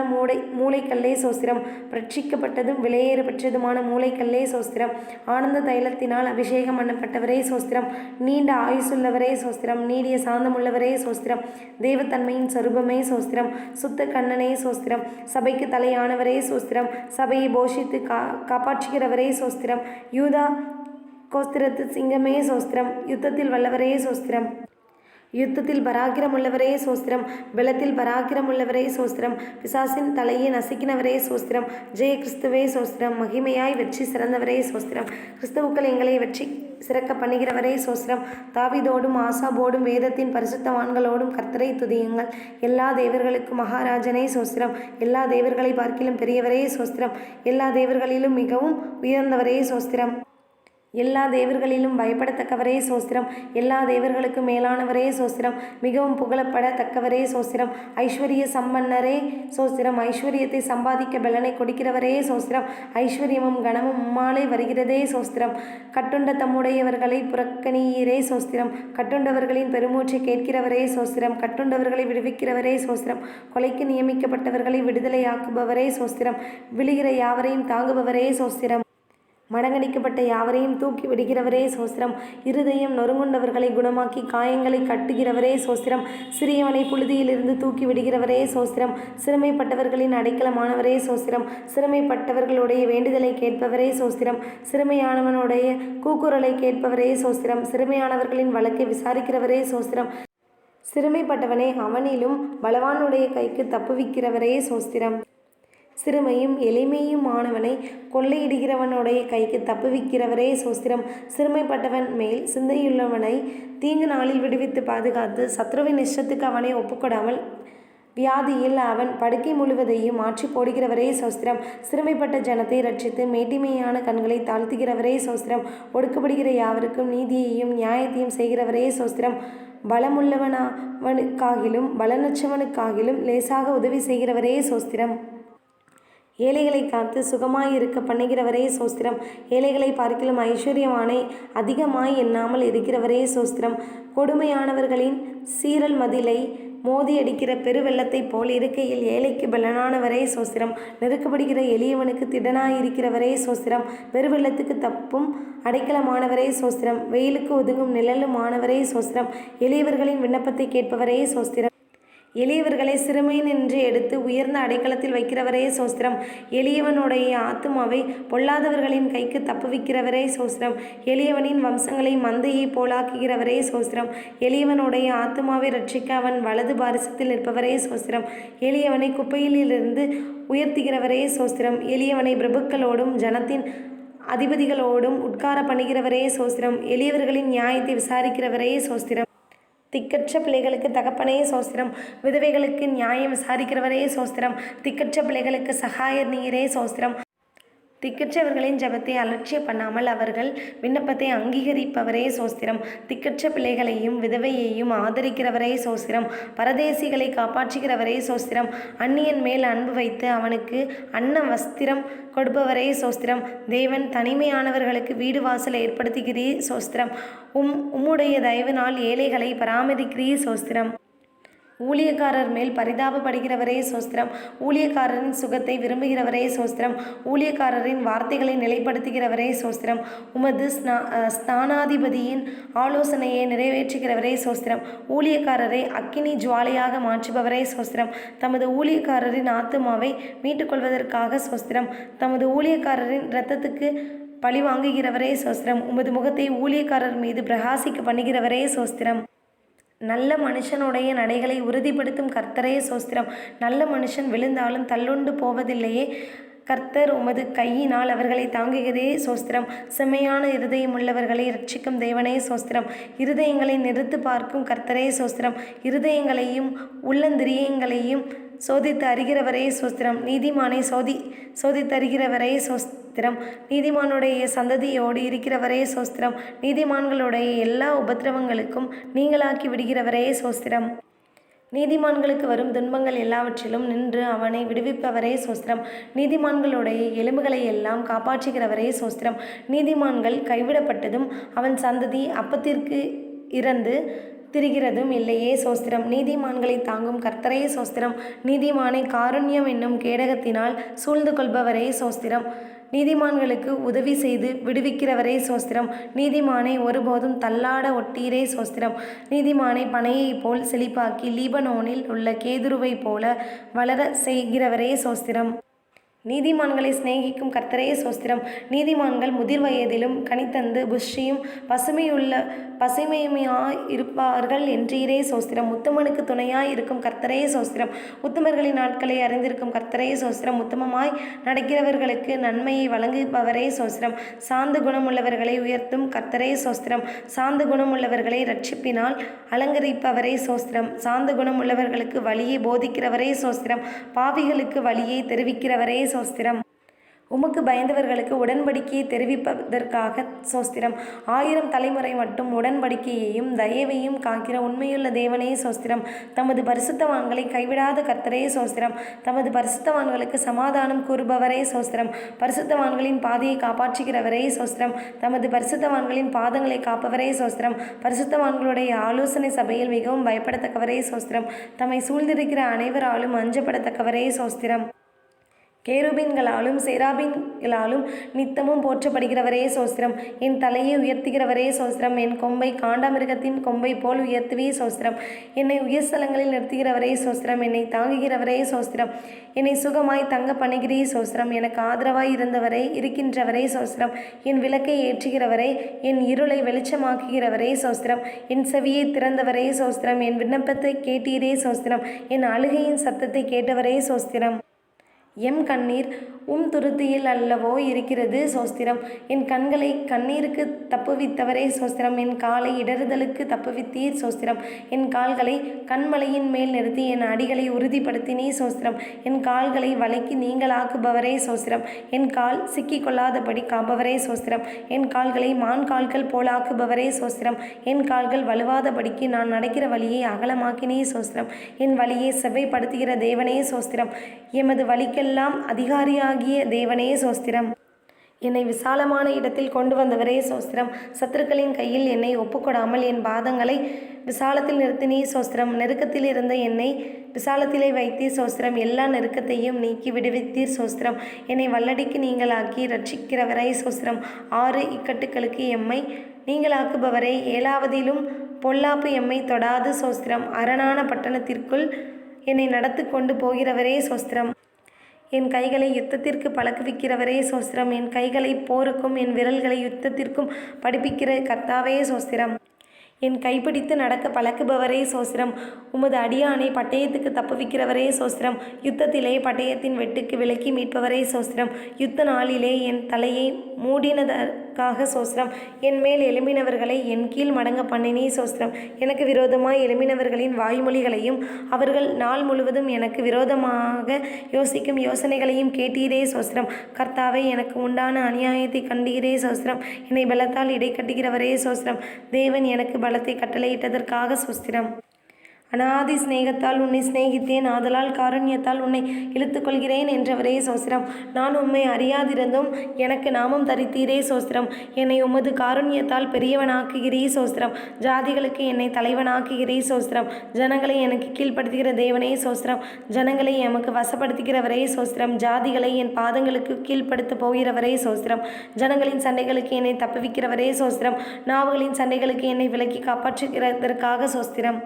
மூளைக்கல்லே சோஸ்திரம். பிரட்சிக்கப்பட்டதும் விலையேற பெற்றதுமான மூளைக்கல்லே சோஸ்திரம். ஆனந்த தைலத்தினால் அபிஷேகம் பண்ணப்பட்டவரே சோஸ்திரம். நீண்ட ஆயுசுள்ளவரே சோஸ்திரம். நீடிய சாந்தமுள்ளவரே சோஸ்திரம். தெய்வத்தன்மையின் சொரூபமே சோஸ்திரம். சுத்த கண்ணனே சோஸ்திரம். சபைக்கு தலையானவரே சோஸ்திரம். சபையை போஷித்து காப்பாற்றுகிறவரே சோஸ்திரம். யூதா கோஸ்திரத்து சிங்கமே சோஸ்திரம். யுத்தத்தில் வல்லவரே சோஸ்திரம். யுத்தத்தில் பராக்கிரமுள்ளவரே சோஸ்திரம். பலத்தில் பராக்கிரமுள்ளவரே சோஸ்திரம். பிசாசின் தலையை நசுக்கினவரே சோஸ்திரம். ஜெய கிறிஸ்துவே சோஸ்திரம். மகிமையாய் வெற்றி சிறந்தவரே சோஸ்திரம். கிறிஸ்துவுக்கள் எங்களை வெற்றி சிறக்க பண்ணுகிறவரே சோஸ்திரம். தாவீதோடும் ஆசாபோடும் வேதத்தின் பரிசுத்தவான்களோடும் கர்த்தரை துதியுங்கள். எல்லா தேவர்களுக்கும் மகாராஜனே சோஸ்திரம். எல்லா தேவர்களை பார்க்கிலும் பெரியவரே சோஸ்திரம். எல்லா தேவர்களிலும் மிகவும் உயர்ந்தவரே சோஸ்திரம். எல்லா தேவர்களிலும் பயப்படத்தக்கவரே சோஸ்திரம். எல்லா தேவர்களுக்கும் மேலானவரே சோஸ்திரம். மிகவும் புகழப்படத்தக்கவரே சோஸ்திரம். ஐஸ்வர்ய சம்பன்னரே சோஸ்திரம். ஐஸ்வர்யத்தை சம்பாதிக்க பலனை கொடுக்கிறவரே சோஸ்திரம். ஐஸ்வர்யமும் கனமும் உம்மாலே வருகிறதே சோஸ்திரம். கட்டுண்ட தம்முடையவர்களை புறக்கணியீரே சோஸ்திரம். கட்டுண்டவர்களின் பெருமூச்சை கேட்கிறவரே சோஸ்திரம். கட்டுண்டவர்களை விடுவிக்கிறவரே சோஸ்திரம். கொலைக்கு நியமிக்கப்பட்டவர்களை விடுதலையாக்குபவரே சோஸ்திரம். விழுகிற யாவரையும் தாங்குபவரே சோஸ்திரம். மடங்கடிக்கப்பட்ட யாவரையும் தூக்கி விடுகிறவரே சோஸ்திரம். இருதயம் நொறுங்குண்டவர்களை குணமாக்கி காயங்களை கட்டுகிறவரே சோஸ்திரம். சிறியவனை புழுதியிலிருந்து தூக்கி விடுகிறவரே சோஸ்திரம். சிறுமைப்பட்டவர்களின் அடைக்கலமானவரே சோஸ்திரம். சிறுமைப்பட்டவர்களுடைய வேண்டுதலை கேட்பவரே சோஸ்திரம். சிறுமையானவனுடைய கூக்குரலை கேட்பவரே சோஸ்திரம். சிறுமையானவர்களின் வழக்கை விசாரிக்கிறவரே சோஸ்திரம். சிறுமைப்பட்டவனே அவனிலும் பலவானுடைய கைக்கு தப்புவிக்கிறவரே சோஸ்திரம். சிறுமையும் எளிமையுமானவனை கொள்ளையிடுகிறவனுடைய கைக்கு தப்புவிக்கிறவரே சோஸ்திரம். சிறுமைப்பட்டவன் மேல் சிந்தையுள்ளவனை தீங்கு நாளில் விடுவித்து பாதுகாத்து சத்ருவின் இஷ்டத்துக்கு அவனை ஒப்புக்கொடாமல் வியாதியில் அவன் படுக்கை முழுவதையும் மாற்றி போடுகிறவரே சோஸ்திரம். சிறுமைப்பட்ட ஜனத்தை ரட்சித்து மேட்டிமையான கண்களை தாழ்த்துகிறவரே சோஸ்திரம். ஒடுக்கப்படுகிற யாவருக்கும் நீதியையும் நியாயத்தையும் செய்கிறவரே சோஸ்திரம். பலமுள்ளவனவனுக்காகிலும் பலனற்றவனுக்காகிலும் லேசாக உதவி செய்கிறவரே சோஸ்திரம். ஏழைகளை காத்து சுகமாயிருக்க பண்ணுகிறவரே சோஸ்திரம். ஏழைகளை பார்க்கிலும் ஐஸ்வர்யமானை அதிகமாய் எண்ணாமல் இருக்கிறவரே சோஸ்திரம். கொடுமையானவர்களின் சீரல் மதிலை மோதியடிக்கிற பெருவெள்ளத்தைப் போல் இருக்கையில் ஏழைக்கு பலனானவரே சோஸ்திரம். நெருக்கப்படுகிற எளியவனுக்கு திடனாயிருக்கிறவரே சோஸ்திரம். பெருவெள்ளத்துக்கு தப்பும் அடைக்கலமானவரே சோஸ்திரம். வெயிலுக்கு ஒதுங்கும் நிழலுமானவரே சோஸ்திரம். எளியவர்களின் விண்ணப்பத்தை கேட்பவரே சோஸ்திரம். எளியவர்களை சிறுமையினின்று எடுத்து உயர்ந்த அடைக்கலத்தில் வைக்கிறவரே சோஸ்திரம். எளியவனுடைய ஆத்துமாவை பொல்லாதவர்களின் கைக்கு தப்புவிக்கிறவரே சோஸ்திரம். எளியவனின் வம்சங்களை மந்தையை போலாக்குகிறவரே சோஸ்திரம். எளியவனுடைய ஆத்துமாவை ரட்சிக்க அவன் வலது பாரிசத்தில் நிற்பவரே சோஸ்திரம். எளியவனை குப்பையிலிருந்து உயர்த்துகிறவரே சோஸ்திரம். எளியவனை பிரபுக்களோடும் ஜனத்தின் அதிபதிகளோடும் உட்கார பண்ணுகிறவரே சோஸ்திரம். எளியவர்களின் நியாயத்தை விசாரிக்கிறவரே சோஸ்திரம். திக்கற்ற பிள்ளைகளுக்கு தகப்பனே சோஸ்திரம். விதவைகளுக்கு நியாயம் விசாரிக்கிறவரே சோஸ்திரம். திக்கற்ற பிள்ளைகளுக்கு சகாயர் நீரே சோஸ்திரம். திக்கற்றவர்களின் ஜபத்தை அலட்சிய பண்ணாமல் அவர்கள் விண்ணப்பத்தை அங்கீகரிப்பவரே சோஸ்திரம். திக்கற்ற பிள்ளைகளையும் விதவையையும் ஆதரிக்கிறவரே சோஸ்திரம். பரதேசிகளை காப்பாற்றுகிறவரே சோஸ்திரம். அந்நியன் மேல் அன்பு வைத்து அவனுக்கு அன்ன வஸ்திரம் கொடுப்பவரே சோஸ்திரம். தேவன் தனிமையானவர்களுக்கு வீடு வாசல் ஏற்படுத்துகிறீர் சோஸ்திரம். உம்முடைய தயவினால் ஏழைகளை பராமரிக்கிறீர் சோஸ்திரம். ஊழியக்காரர் மேல் பரிதாபப்படுகிறவரே சோஸ்திரம். ஊழியக்காரரின் சுகத்தை விரும்புகிறவரே சோஸ்திரம். ஊழியக்காரரின் வார்த்தைகளை நிலைப்படுத்துகிறவரே சோஸ்திரம். உமது ஸ்தானாதிபதியின் ஆலோசனையை நிறைவேற்றுகிறவரே சோஸ்திரம். ஊழியக்காரரை அக்கினி ஜுவாலையாக மாற்றுபவரே சோஸ்திரம். தமது ஊழியக்காரரின் ஆத்துமாவை மீட்டுக்கொள்வதற்காக சோஸ்திரம். தமது ஊழியக்காரரின் இரத்தத்துக்கு பழி வாங்குகிறவரே சோஸ்திரம். உமது முகத்தை ஊழியக்காரர் மீது பிரகாசிக்க பண்ணுகிறவரே சோஸ்திரம். நல்ல மனுஷனுடைய நடைகளை உறுதிப்படுத்தும் கர்த்தரே சோஸ்திரம். நல்ல மனுஷன் விழுந்தாலும் தள்ளுண்டு போவதில்லையே. கர்த்தர் உமது கையினால் அவர்களை தாங்குகிறதே சோஸ்திரம். செம்மையான இருதயம் உள்ளவர்களை ரட்சிக்கும் தேவனே சோஸ்திரம். இருதயங்களை நிறுத்து பார்க்கும் கர்த்தரே சோஸ்திரம். இருதயங்களையும் உள்ளந்திரியங்களையும் சோதித்து அறிகிறவரே சோஸ்திரம். நீதிமானை சோதித்தறிகிறவரே சோஸ்திரம். நீதிமானுடைய சந்ததியோடு இருக்கிறவரே சோஸ்திரம். நீதிமான்களுடைய எல்லா உபத்திரவங்களுக்கும் நீங்களாக்கி விடுகிறவரே சோஸ்திரம். நீதிமான்களுக்கு வரும் துன்பங்கள் எல்லாவற்றிலும் நின்று அவனை விடுவிப்பவரே சோஸ்திரம். நீதிமான்களுடைய எலும்புகளை எல்லாம் காப்பாற்றுகிறவரே சோஸ்திரம். நீதிமான்கள் கைவிடப்பட்டதும் அவன் சந்ததி அப்பத்திற்கு இறந்து திரிகிறதும் இல்லையே சோஸ்திரம். நீதிமான்களை தாங்கும் கர்த்தரே சோஸ்திரம். நீதிமானை காருண்யம் என்னும் கேடகத்தினால் சூழ்ந்து கொள்பவரே சோஸ்திரம். நீதிமான்களுக்கு உதவி செய்து விடுவிக்கிறவரே சோஸ்திரம். நீதிமானை ஒருபோதும் தள்ளாட ஒட்டீரே சோஸ்திரம். நீதிமானை பனையைப் போல் செழிப்பாக்கி லீபனோனில் உள்ள கேதுருவை போல வளர செய்கிறவரே சோஸ்திரம். நீதிமான்களை சிநேகிக்கும் கர்த்தரே சோஸ்திரம். நீதிமான்கள் முதிர் வயதிலும் கனித்தந்து புஷ்டியும் பசுமையுமாய் இருப்பார்கள் என்றீரே சோஸ்திரம். உத்தமனுக்கு துணையாய் இருக்கும் கர்த்தரே சோஸ்திரம். உத்தமர்களின் நாட்களை அறிந்திருக்கும் கர்த்தரே சோஸ்திரம். உத்தமமாய் நடக்கிறவர்களுக்கு நன்மையை வழங்குபவரே சோஸ்திரம். சாந்த குணமுள்ளவர்களை உயர்த்தும் கர்த்தரே சோஸ்திரம். சாந்த குணமுள்ளவர்களை ரட்சிப்பினால் அலங்கரிப்பவரே சோஸ்திரம். சாந்த குணமுள்ளவர்களுக்கு வழியை போதிக்கிறவரே சோஸ்திரம். பாவிகளுக்கு வழியை தெரிவிக்கிறவரே சோஸ்திரம். உமக்கு பயந்தவர்களுக்கு உடன்படிக்கையை தெரிவிப்பதற்காக சோஸ்திரம். 1000 தலைமுறை மட்டும் உடன்படிக்கையையும் தயவையும் காக்கிற உண்மையுள்ள தேவனே சோஸ்திரம். தமது பரிசுத்தவான்களை கைவிடாத கர்த்தரே சோஸ்திரம். தமது பரிசுத்தவான்களுக்கு சமாதானம் கூறுபவரே சோஸ்திரம். பரிசுத்தவான்களின் பாதையை காப்பாற்றுகிறவரே சோஸ்திரம். தமது பரிசுத்தவான்களின் பாதங்களை காப்பவரே சோஸ்திரம். பரிசுத்தவான்களுடைய ஆலோசனை சபையில் மிகவும் பயப்படத்தக்கவரே சோஸ்திரம். தம்மை சூழ்ந்திருக்கிற அனைவராலும் அஞ்சப்படத்தக்கவரே சோஸ்திரம். கேருபீன்களாலும் சேராபீன்களாலும் நித்தமும் போற்றப்படுகிறவரே சோஸ்திரம். என் தலையை உயர்த்துகிறவரே சோஸ்திரம். என் கொம்பை காண்டாமிருகத்தின் கொம்பை போல் உயர்த்துவே சோஸ்திரம். என்னை உயர்ஸ்தலங்களில் நிறுத்துகிறவரே சோஸ்திரம். என்னை தாங்குகிறவரே சோஸ்திரம். என்னை சுகமாய் தங்க பண்ணுகிறே சோஸ்திரம். எனக்கு ஆதரவாய் இருக்கின்றவரே சோஸ்திரம். என் விளக்கை ஏற்றுகிறவரே, என் இருளை வெளிச்சமாக்குகிறவரே சோஸ்திரம். என் செவியை திறந்தவரே சோஸ்திரம். என் விண்ணப்பத்தை கேட்டீரே சோஸ்திரம். என் அழுகையின் சத்தத்தை கேட்டவரே சோஸ்திரம். எம் கண்ணீர் துருத்தியில் அல்லவோ இருக்கிறது சோஸ்திரம். என் கண்களை கண்ணீருக்கு தப்புவித்தவரே சோஸ்திரம். என் காலை இடறுதலுக்கு தப்புவித்தீர் சோஸ்திரம். என் கால்களை கண்மலையின் மேல் நிறுத்தி என் அடிகளை உறுதிப்படுத்தினே சோஸ்திரம். என் கால்களை வலைக்கு நீங்களாக்குபவரே சோஸ்திரம். என் கால் சிக்கிக்கொள்ளாதபடி காப்பவரே சோஸ்திரம். என் கால்களை மான் கால்கள் போலாக்குபவரே சோஸ்திரம். என் கால்கள் வலுவாதபடிக்கு நான் நடக்கிற வழியை அகலமாக்கினே சோஸ்திரம். என் வழியை செவ்வைப்படுத்துகிற தேவனே சோஸ்திரம். எமது வழிக்கெல்லாம் அதிகாரியாகிய தேவனே சோஸ்திரம். என்னை விசாலமான இடத்தில் கொண்டு வந்தவரே சோஸ்திரம். சத்துருக்களின் கையில் என்னை ஒப்புக்கொடாமல் என் பாதங்களை விசாலத்தில் நிறுத்தினே சோஸ்திரம். நெருக்கத்தில் இருந்த என்னை விசாலத்திலே வைத்தீர் சோஸ்திரம். எல்லா நெருக்கத்தையும் நீக்கி விடுவித்தீர் சோஸ்திரம். என்னை வல்லடிக்கு நீங்களாக்கி ரட்சிக்கிறவரை சோஸ்திரம். 6 இக்கட்டுகளுக்கு எம்மை நீங்களாக்குபவரை 7வதிலும் பொல்லாப்பு எம்மை தொடாது சோஸ்திரம். அரணான பட்டணத்திற்குள் என்னை நடத்து கொண்டு போகிறவரே சோஸ்திரம். என் கைகளை யுத்தத்திற்கு பழக்குவிக்கிறவரே சோஸ்திரம். என் கைகளை போருக்கும் என் விரல்களை யுத்தத்திற்கும் படிப்பிக்கிற கர்த்தாவே சோஸ்திரம். என் கைப்பிடித்து நடக்க பழக்குபவரே சோஸ்திரம். உமது அடியானை பட்டயத்துக்கு தப்புவிக்கிறவரே சோஸ்திரம். யுத்தத்திலே பட்டயத்தின் வெட்டுக்கு விலக்கி மீட்பவரே சோஸ்திரம். யுத்த நாளிலே என் தலையை மூடினதற்காக சோஸ்திரம். என் மேல் எழும்பினவர்களை என் கீழ் மடங்க பண்ணினே சோஸ்திரம். எனக்கு விரோதமாய் எழும்பினவர்களின் வாய்மொழிகளையும் அவர்கள் நாள் முழுவதும் எனக்கு விரோதமாக யோசிக்கும் யோசனைகளையும் கேட்டீரே சோஸ்திரம். கர்த்தாவே, எனக்கு உண்டான அநியாயத்தை கண்டீரே சோஸ்திரம். என்னை பலத்தால் இடைக்கட்டுகிறவரே சோஸ்திரம். தேவன் எனக்கு பலத்தை கட்டளையிட்டதற்காக சோஸ்திரம். அநாதி சிநேகத்தால் உன்னை சிநேகித்தேன், ஆதலால் காருண்யத்தால் உன்னை இழுத்துக்கொள்கிறேன் என்றவரே சோஸ்திரம். நான் உம்மை அறியாதிருந்தும் எனக்கு நாமம் தரித்தீரே சோஸ்திரம். என்னை உமது காருண்யத்தால் பெரியவனாக்குகிறீ சோஸ்திரம். ஜாதிகளுக்கு என்னை தலைவனாக்குகிறீ சோஸ்திரம். ஜனங்களை எனக்கு கீழ்ப்படுத்துகிற தேவனே சோஸ்திரம். ஜனங்களை எமக்கு வசப்படுத்துகிறவரே சோஸ்திரம். ஜாதிகளை என் பாதங்களுக்கு கீழ்ப்படுத்த போகிறவரே சோஸ்திரம். ஜனங்களின் சண்டைகளுக்கு என்னை தப்புவிக்கிறவரே சோஸ்திரம். நாவுகளின் சண்டைகளுக்கு என்னை விலக்கி காப்பாற்றுகிறதற்காக சோஸ்திரம்.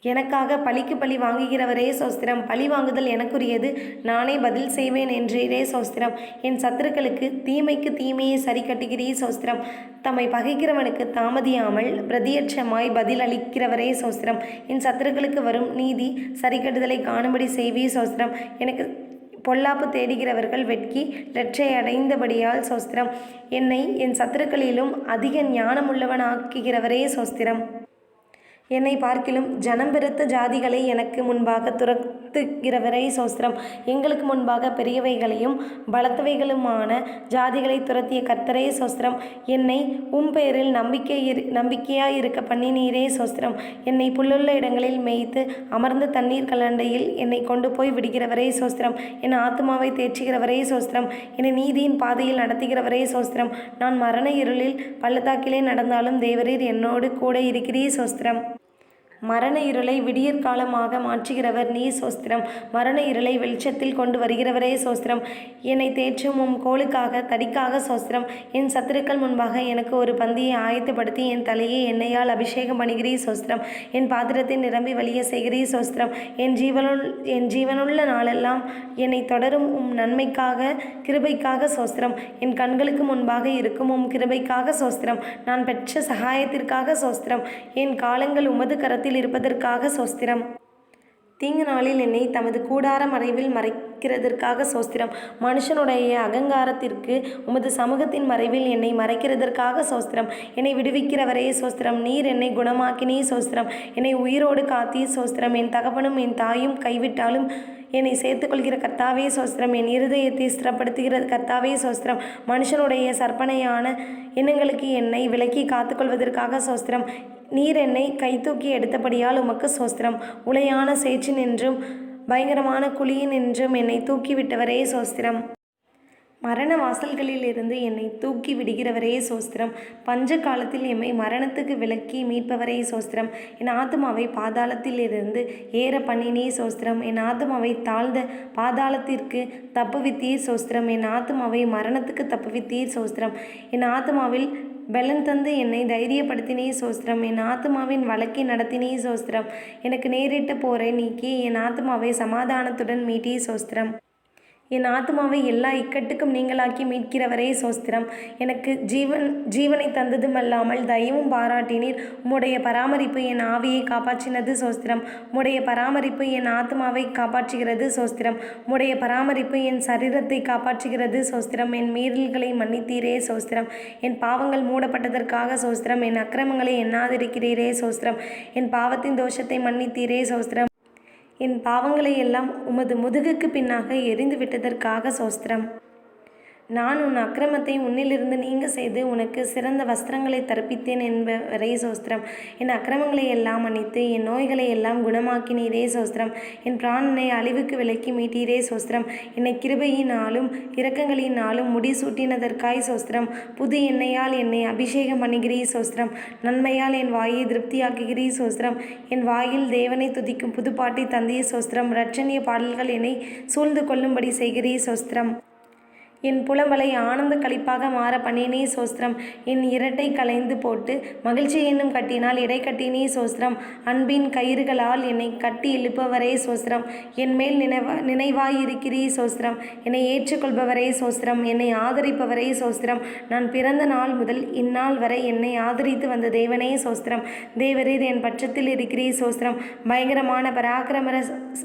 எனக்காக பழிக்கு பழி வாங்குகிறவரே சோஸ்திரம். பழி வாங்குதல் எனக்குரியது, நானே பதில் செய்வேன் என்றீரே சோஸ்திரம். என் சத்துருக்களுக்கு தீமைக்கு தீமையை சரி கட்டுகிறீ சோஸ்திரம். தம்மை பகைக்கிறவனுக்கு தாமதியாமல் பிரதியட்சமாய் பதில் அளிக்கிறவரே சோஸ்திரம். என் சத்துருக்களுக்கு வரும் நீதி சரி கட்டுதலை காணும்படி செய்வீ சோஸ்திரம். எனக்கு பொல்லாப்பு தேடுகிறவர்கள் வெட்கி லட்சை அடைந்தபடியால் சோஸ்திரம். என்னை என் சத்துருக்களிலும் அதிக ஞானமுள்ளவனாக்குகிறவரே சோஸ்திரம். என்னை பார்க்கிலும் ஜனம் பெருத்த ஜாதிகளை எனக்கு முன்பாக துரத்துகிறவரை சோஸ்திரம். எங்களுக்கு முன்பாக பெரியவைகளையும் பலத்தவைகளுமான ஜாதிகளை துரத்திய கர்த்தரே சோஸ்திரம். என்னை பேரில் நம்பிக்கையாய் இருக்க பண்ணினீரே சோஸ்திரம். என்னை புல்லுள்ள இடங்களில் மேய்த்து அமர்ந்த தண்ணீர் கலண்டையில் என்னை கொண்டு போய் விடுகிறவரே சோஸ்திரம். என் ஆத்மாவை தேற்றுகிறவரே சோஸ்திரம். என்னை நீதியின் பாதையில் நடத்துகிறவரே சோஸ்திரம். நான் மரண இருளில் பள்ளத்தாக்கிலே நடந்தாலும் தேவரீர் என்னோடு கூட இருக்கிறீ சோஸ்திரம். மரண இருளை விடியற் காலமாக மாற்றுகிறவர் நீ சோஸ்திரம். மரண இருளை வெளிச்சத்தில் கொண்டு வருகிறவரே சோஸ்திரம். என்னை தேற்றும் உம் கோளுக்காக தடிக்காக சோஸ்திரம். என் சத்துருக்கள் முன்பாக எனக்கு ஒரு பந்தியை ஆயத்தப்படுத்தி என் தலையை எண்ணெயால் அபிஷேகம் பண்ணுகிறீ சோஸ்திரம். என் பாத்திரத்தை நிரம்பி வழிய செய்கிறீ சோஸ்திரம். என் ஜீவனுள்ள நாளெல்லாம் என்னை தொடரும் உம் நன்மைக்காக கிருபைக்காக சோஸ்திரம். என் கண்களுக்கு முன்பாக இருக்கும் உம் கிருபைக்காக சோஸ்திரம். நான் பெற்ற சகாயத்திற்காக சோஸ்திரம். என் காலங்கள் உமது கரத்தில் இருப்பதற்காக சோஸ்திரம். தீங்கு நாளில் என்னை தமது கூடார மறைவில் மறைக்கிறதற்காக சோஸ்திரம். மனுஷனுடைய அகங்காரத்திற்கு உமது சமூகத்தின் மறைவில் என்னை மறைக்கிறதற்காக சோஸ்திரம். என்னை விடுவிக்கிறவரே சோஸ்திரம். நீர் என்னை குணமாக்கினே சோஸ்திரம். என்னை உயிரோடு காத்தீ சோஸ்திரம். என் தகப்பனும் என் தாயும் கைவிட்டாலும் என்னை சேர்த்துக்கொள்கிற கர்த்தாவே சோஸ்திரம். என் இருதயத்தை ஸ்திரப்படுத்துகிற கர்த்தாவே சோஸ்திரம். மனுஷனுடைய சற்பனையான எண்ணங்களுக்கு என்னை விலக்கி காத்துக்கொள்வதற்காக சோஸ்திரம். நீர் என்னை கைதூக்கி எடுத்தபடியால் உமக்கு சோஸ்திரம். உளையான சேற்றின் என்றும் பயங்கரமான குழியின் என்றும் என்னை தூக்கிவிட்டவரே சோஸ்திரம். மரண வாசல்களிலிருந்து என்னை தூக்கி விடுகிறவரே சோஸ்திரம். பஞ்ச காலத்தில் எம்மை மரணத்துக்கு விலக்கி மீட்பவரே சோஸ்திரம். என் ஆத்துமாவை பாதாளத்திலிருந்து ஏற பண்ணினே சோஸ்திரம். என் ஆத்துமாவை தாழ்ந்த பாதாளத்திற்கு தப்புவித்தீர் சோஸ்திரம். என் ஆத்துமாவை மரணத்துக்கு தப்புவித்தீர் சோஸ்திரம். என் ஆத்துமாவில் பலன் தந்து என்னை தைரியப்படுத்தினே சோஸ்திரம். என் ஆத்துமாவின் வழக்கை நடத்தினே சோஸ்திரம். எனக்கு நேரிட்ட போரை நீக்கி என் ஆத்துமாவை சமாதானத்துடன் மீட்டே சோஸ்திரம். என் ஆத்மாவை எல்லா இக்கட்டுக்கும் நீங்களாக்கி மீட்கிறவரே சோஸ்திரம். எனக்கு ஜீவனை தந்ததுமல்லாமல் தயவும் பாராட்டினீர். உம்முடைய பராமரிப்பு என் ஆவியை காப்பாற்றினது சோஸ்திரம். உம்முடைய பராமரிப்பு என் ஆத்மாவை காப்பாற்றுகிறது சோஸ்திரம். உம்முடைய பராமரிப்பு என் சரீரத்தை காப்பாற்றுகிறது சோஸ்திரம். என் மீறல்களை மன்னித்தீரே சோஸ்திரம். என் பாவங்கள் மூடப்பட்டதற்காக சோஸ்திரம். என் அக்கிரமங்களை எண்ணாதிருக்கிறீரே சோஸ்திரம். என் பாவத்தின் தோஷத்தை மன்னித்தீரே சோஸ்திரம். என் பாவங்களை எல்லாம் உமது முதுகுக்கு பின்னாக எரிந்து விட்டதற்காக சோஸ்திரம். நான் உன் அக்கிரமத்தை உன்னிலிருந்து நீங்க செய்து உனக்கு சிறந்த வஸ்திரங்களை தற்பித்தேன் என்பவரே சோஸ்திரம். என் அக்கிரமங்களை எல்லாம் மன்னித்து என் நோய்களை எல்லாம் குணமாக்கினீரே சோஸ்திரம். என் பிராணனை அழிவுக்கு விலக்கி மீட்டீரே சோஸ்திரம். என்னை கிருபையினாலும் இரக்கங்களினாலும் முடிசூட்டினதற்காய் சோஸ்திரம். புது எண்ணெயால் என்னை அபிஷேகம் பண்ணுகிறீ சோஸ்திரம். நன்மையால் என் வாயை திருப்தியாக்குகிறீ சோஸ்திரம். என் வாயில் தேவனை துதிக்கும் புதுப்பாட்டை தந்தீ சோஸ்திரம். இரட்சணிய பாடல்கள் என்னை சூழ்ந்து கொள்ளும்படி செய்கிறீ சோஸ்திரம். என் புலம்பலை ஆனந்த களிப்பாக மாற பண்ணினே சோஸ்திரம். என் இரட்டை களைந்து போட்டு மகிழ்ச்சி என்னும் கட்டினால் இடை கட்டினே சோஸ்திரம். அன்பின் கயிறுகளால் என்னை கட்டி இழுப்பவரே சோஸ்திரம். என் மேல் நினைவாயிருக்கிறீ சோஸ்திரம். என்னை ஏற்றுக்கொள்பவரே சோஸ்திரம். என்னை ஆதரிப்பவரே சோஸ்திரம். நான் பிறந்த நாள் முதல் இந்நாள் வரை என்னை ஆதரித்து வந்த தேவனே சோஸ்திரம். தேவரீர் என் பட்சத்தில் இருக்கிறீ சோஸ்திரம். பயங்கரமான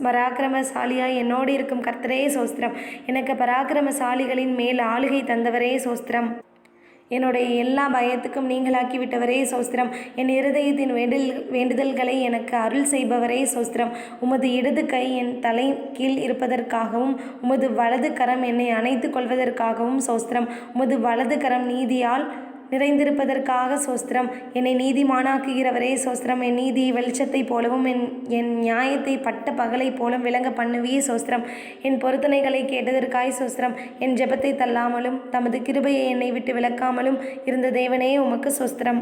பராக்கிரமசாலியாய் என்னோடு இருக்கும் கர்த்தரே சோஸ்திரம். எனக்கு பராக்கிரமசாலிகளின் மேல் ஆளுகை தந்தவரே சோஸ்திரம். என்னுடைய எல்லா பயத்துக்கும் நீங்களாக்கி விட்டவரே சோஸ்திரம். என் இருதயத்தின் வேண்டுதல்களை எனக்கு அருள் செய்பவரே சோஸ்திரம். உமது இடது கை என் தலை கீழ் இருப்பதற்காகவும் உமது வலது கரம் என்னை அணைத்து கொள்வதற்காகவும் சோஸ்திரம். உமது வலது கரம் நீதியால் நிறைந்திருப்பதற்காக சோஸ்திரம். என்னை நீதிமானாக்குகிறவரே சோஸ்திரம். என் நீதி வெளிச்சத்தை போலவும் என் நியாயத்தை பட்ட பகலை போலும் விளங்க பண்ணுவியே சோஸ்திரம். என் பொருத்தனைகளை கேட்டதற்காய் சோஸ்திரம். என் ஜெபத்தை தள்ளாமலும் தமது கிருபையை என்னை விட்டு விலக்காமலும் இருந்த தேவனே உமக்கு சோஸ்திரம்.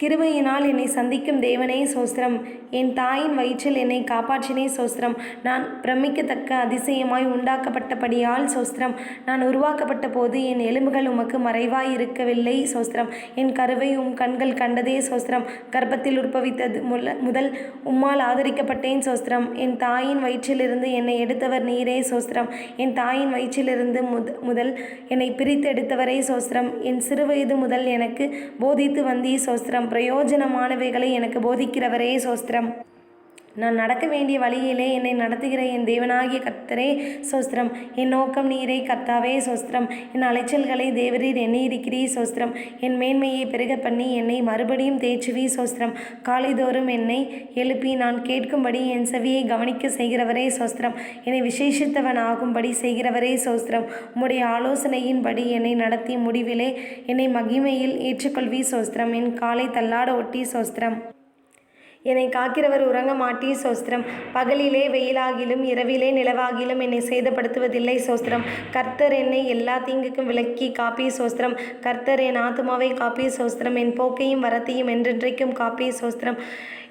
கிருபையினால் என்னை சந்திக்கும் தேவனே சோஸ்திரம். என் தாயின் வயிற்றில் என்னை காப்பாற்றினே சோஸ்திரம். நான் பிரமிக்கத்தக்க அதிசயமாய் உண்டாக்கப்பட்டபடியால் சோஸ்திரம். நான் உருவாக்கப்பட்ட போது என் எலும்புகள் உமக்கு மறைவாய் இருக்கவில்லை சோஸ்திரம். என் கருவை கண்கள் கண்டதே சோஸ்திரம். கர்ப்பத்தில் உற்பவித்தது முதல் உம்மால் ஆதரிக்கப்பட்டேன் சோஸ்திரம். என் தாயின் வயிற்றிலிருந்து என்னை எடுத்தவர் நீரே சோஸ்திரம். என் தாயின் வயிற்றிலிருந்து முதல் என்னை பிரித்து எடுத்தவரே சோஸ்திரம். என் சிறுவயது முதல் எனக்கு போதித்து வந்தீ சோஸ்திரம். பிரயோஜனமானவைகளை எனக்கு போதிக்கிறவரே சோஸ்திரம். நான் நடக்க வேண்டிய வழியிலே என்னை நடத்துகிற என் தேவனாகிய கர்த்தரே சோஸ்திரம். என் நோக்கம் நீரே கர்த்தாவே சோஸ்திரம். என் அலைச்சல்களை தேவரீர் எண்ணியிருக்கிறீ சோஸ்திரம். என் மேன்மையை பெருக பண்ணி என்னை மறுபடியும் தேய்ச்சுவி சோஸ்திரம். காலைதோறும் என்னை எழுப்பி நான் கேட்கும்படி என் செவியை கவனிக்க செய்கிறவரே சோஸ்திரம். என்னை விசேஷித்தவனாகும்படி செய்கிறவரே சோஸ்திரம். உம்முடைய ஆலோசனையின்படி என்னை நடத்தி முடிவிலே என்னை மகிமையில் ஏற்றுக்கொள்வி சோஸ்திரம். என் காலை தள்ளாட ஒட்டி சோஸ்திரம். என்னை காக்கிறவர் உறங்க மாட்டீ சோஸ்திரம். பகலிலே வெயிலாகிலும் இரவிலே நிலவாகிலும் என்னை சேதப்படுத்துவதில்லை சோஸ்திரம். கர்த்தர் என்னை எல்லா தீங்குக்கும் விலக்கி காப்பீ சோஸ்திரம். கர்த்தர் என் ஆத்துமாவை காப்பீ சோஸ்திரம். என் போக்கையும் வரத்தையும் என்றென்றைக்கும் காப்பீ சோஸ்திரம்.